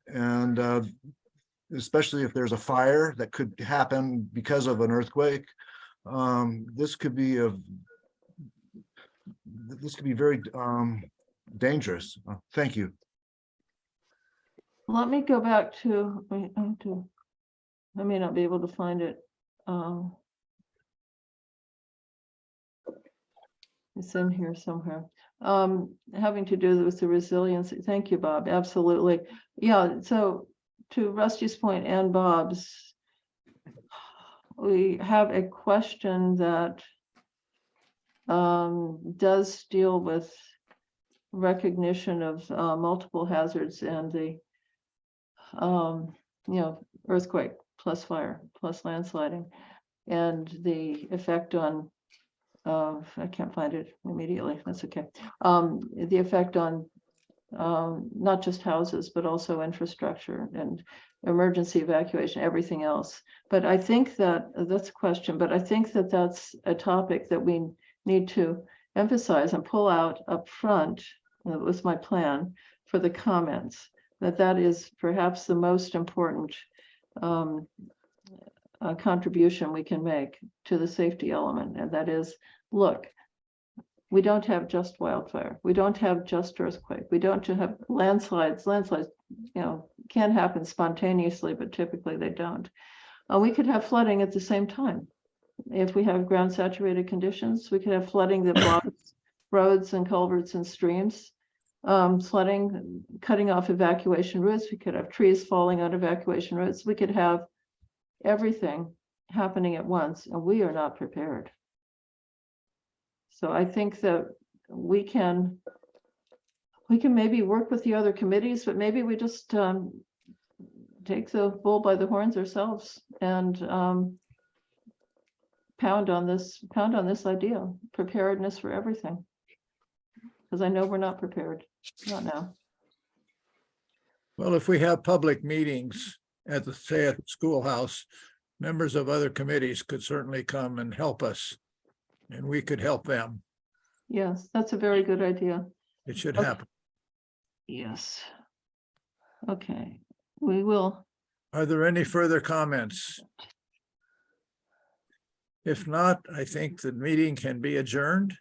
And especially if there's a fire that could happen because of an earthquake. This could be very dangerous. Thank you. Let me go back to, I may not be able to find it. It's in here somewhere. Having to do with the resiliency. Thank you, Bob. Absolutely. Yeah, so to Rusty's point and Bob's, we have a question that does deal with recognition of multiple hazards and the earthquake plus fire plus landsliding and the effect on I can't find it immediately. That's okay. The effect on not just houses, but also infrastructure and emergency evacuation, everything else. But I think that that's a question, but I think that that's a topic that we need to emphasize and pull out up front. That was my plan for the comments, that is perhaps the most important contribution we can make to the safety element. And that is, look, we don't have just wildfire. We don't have just earthquake. We don't have landslides. Landslides, can happen spontaneously, but typically they don't. We could have flooding at the same time. If we have ground saturated conditions, we could have flooding that blocks roads and culverts and streams. Flooding, cutting off evacuation routes. We could have trees falling on evacuation routes. We could have everything happening at once, and we are not prepared. So I think that we can maybe work with the other committees, but maybe we just take the bull by the horns ourselves and pound on this idea, preparedness for everything. Because I know we're not prepared, not now. Well, if we have public meetings at the schoolhouse, members of other committees could certainly come and help us, and we could help them. Yes, that's a very good idea. It should Okay. happen. Yes. Okay, we will. Are there any further comments? If not, I think the meeting can be adjourned.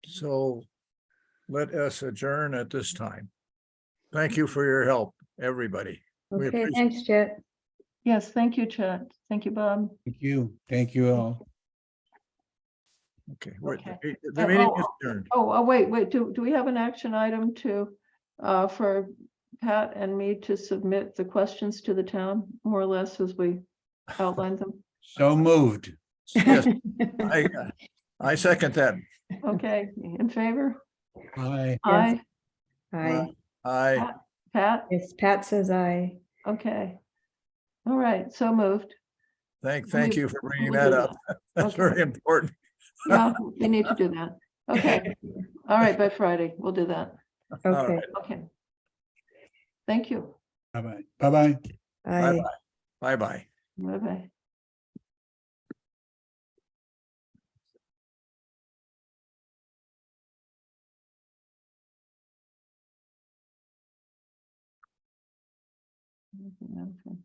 So let us adjourn at this time. Thank you for your help, everybody. We Okay, appreciate- thanks, Chet. Yes, thank you, Chet. Thank you, Bob. Thank you. Thank you all. Okay, Okay. the meeting is adjourned. Wait, do we have an action item to, for Pat and me to submit the questions to the town, more or less, as we outlined them? So moved. Yes, I second that. Okay, in favor? Bye. Aye. Hi. I Pat? Yes, Pat says I. Okay. All right, so moved. thank you for bringing We'll that do up. That's Okay. very important. Yeah, we need to do that. Okay. All right, by Friday, we'll do that. All Okay. right. Okay. Thank you. Bye-bye. Bye-bye. I. Bye-bye. Bye-bye. Okay.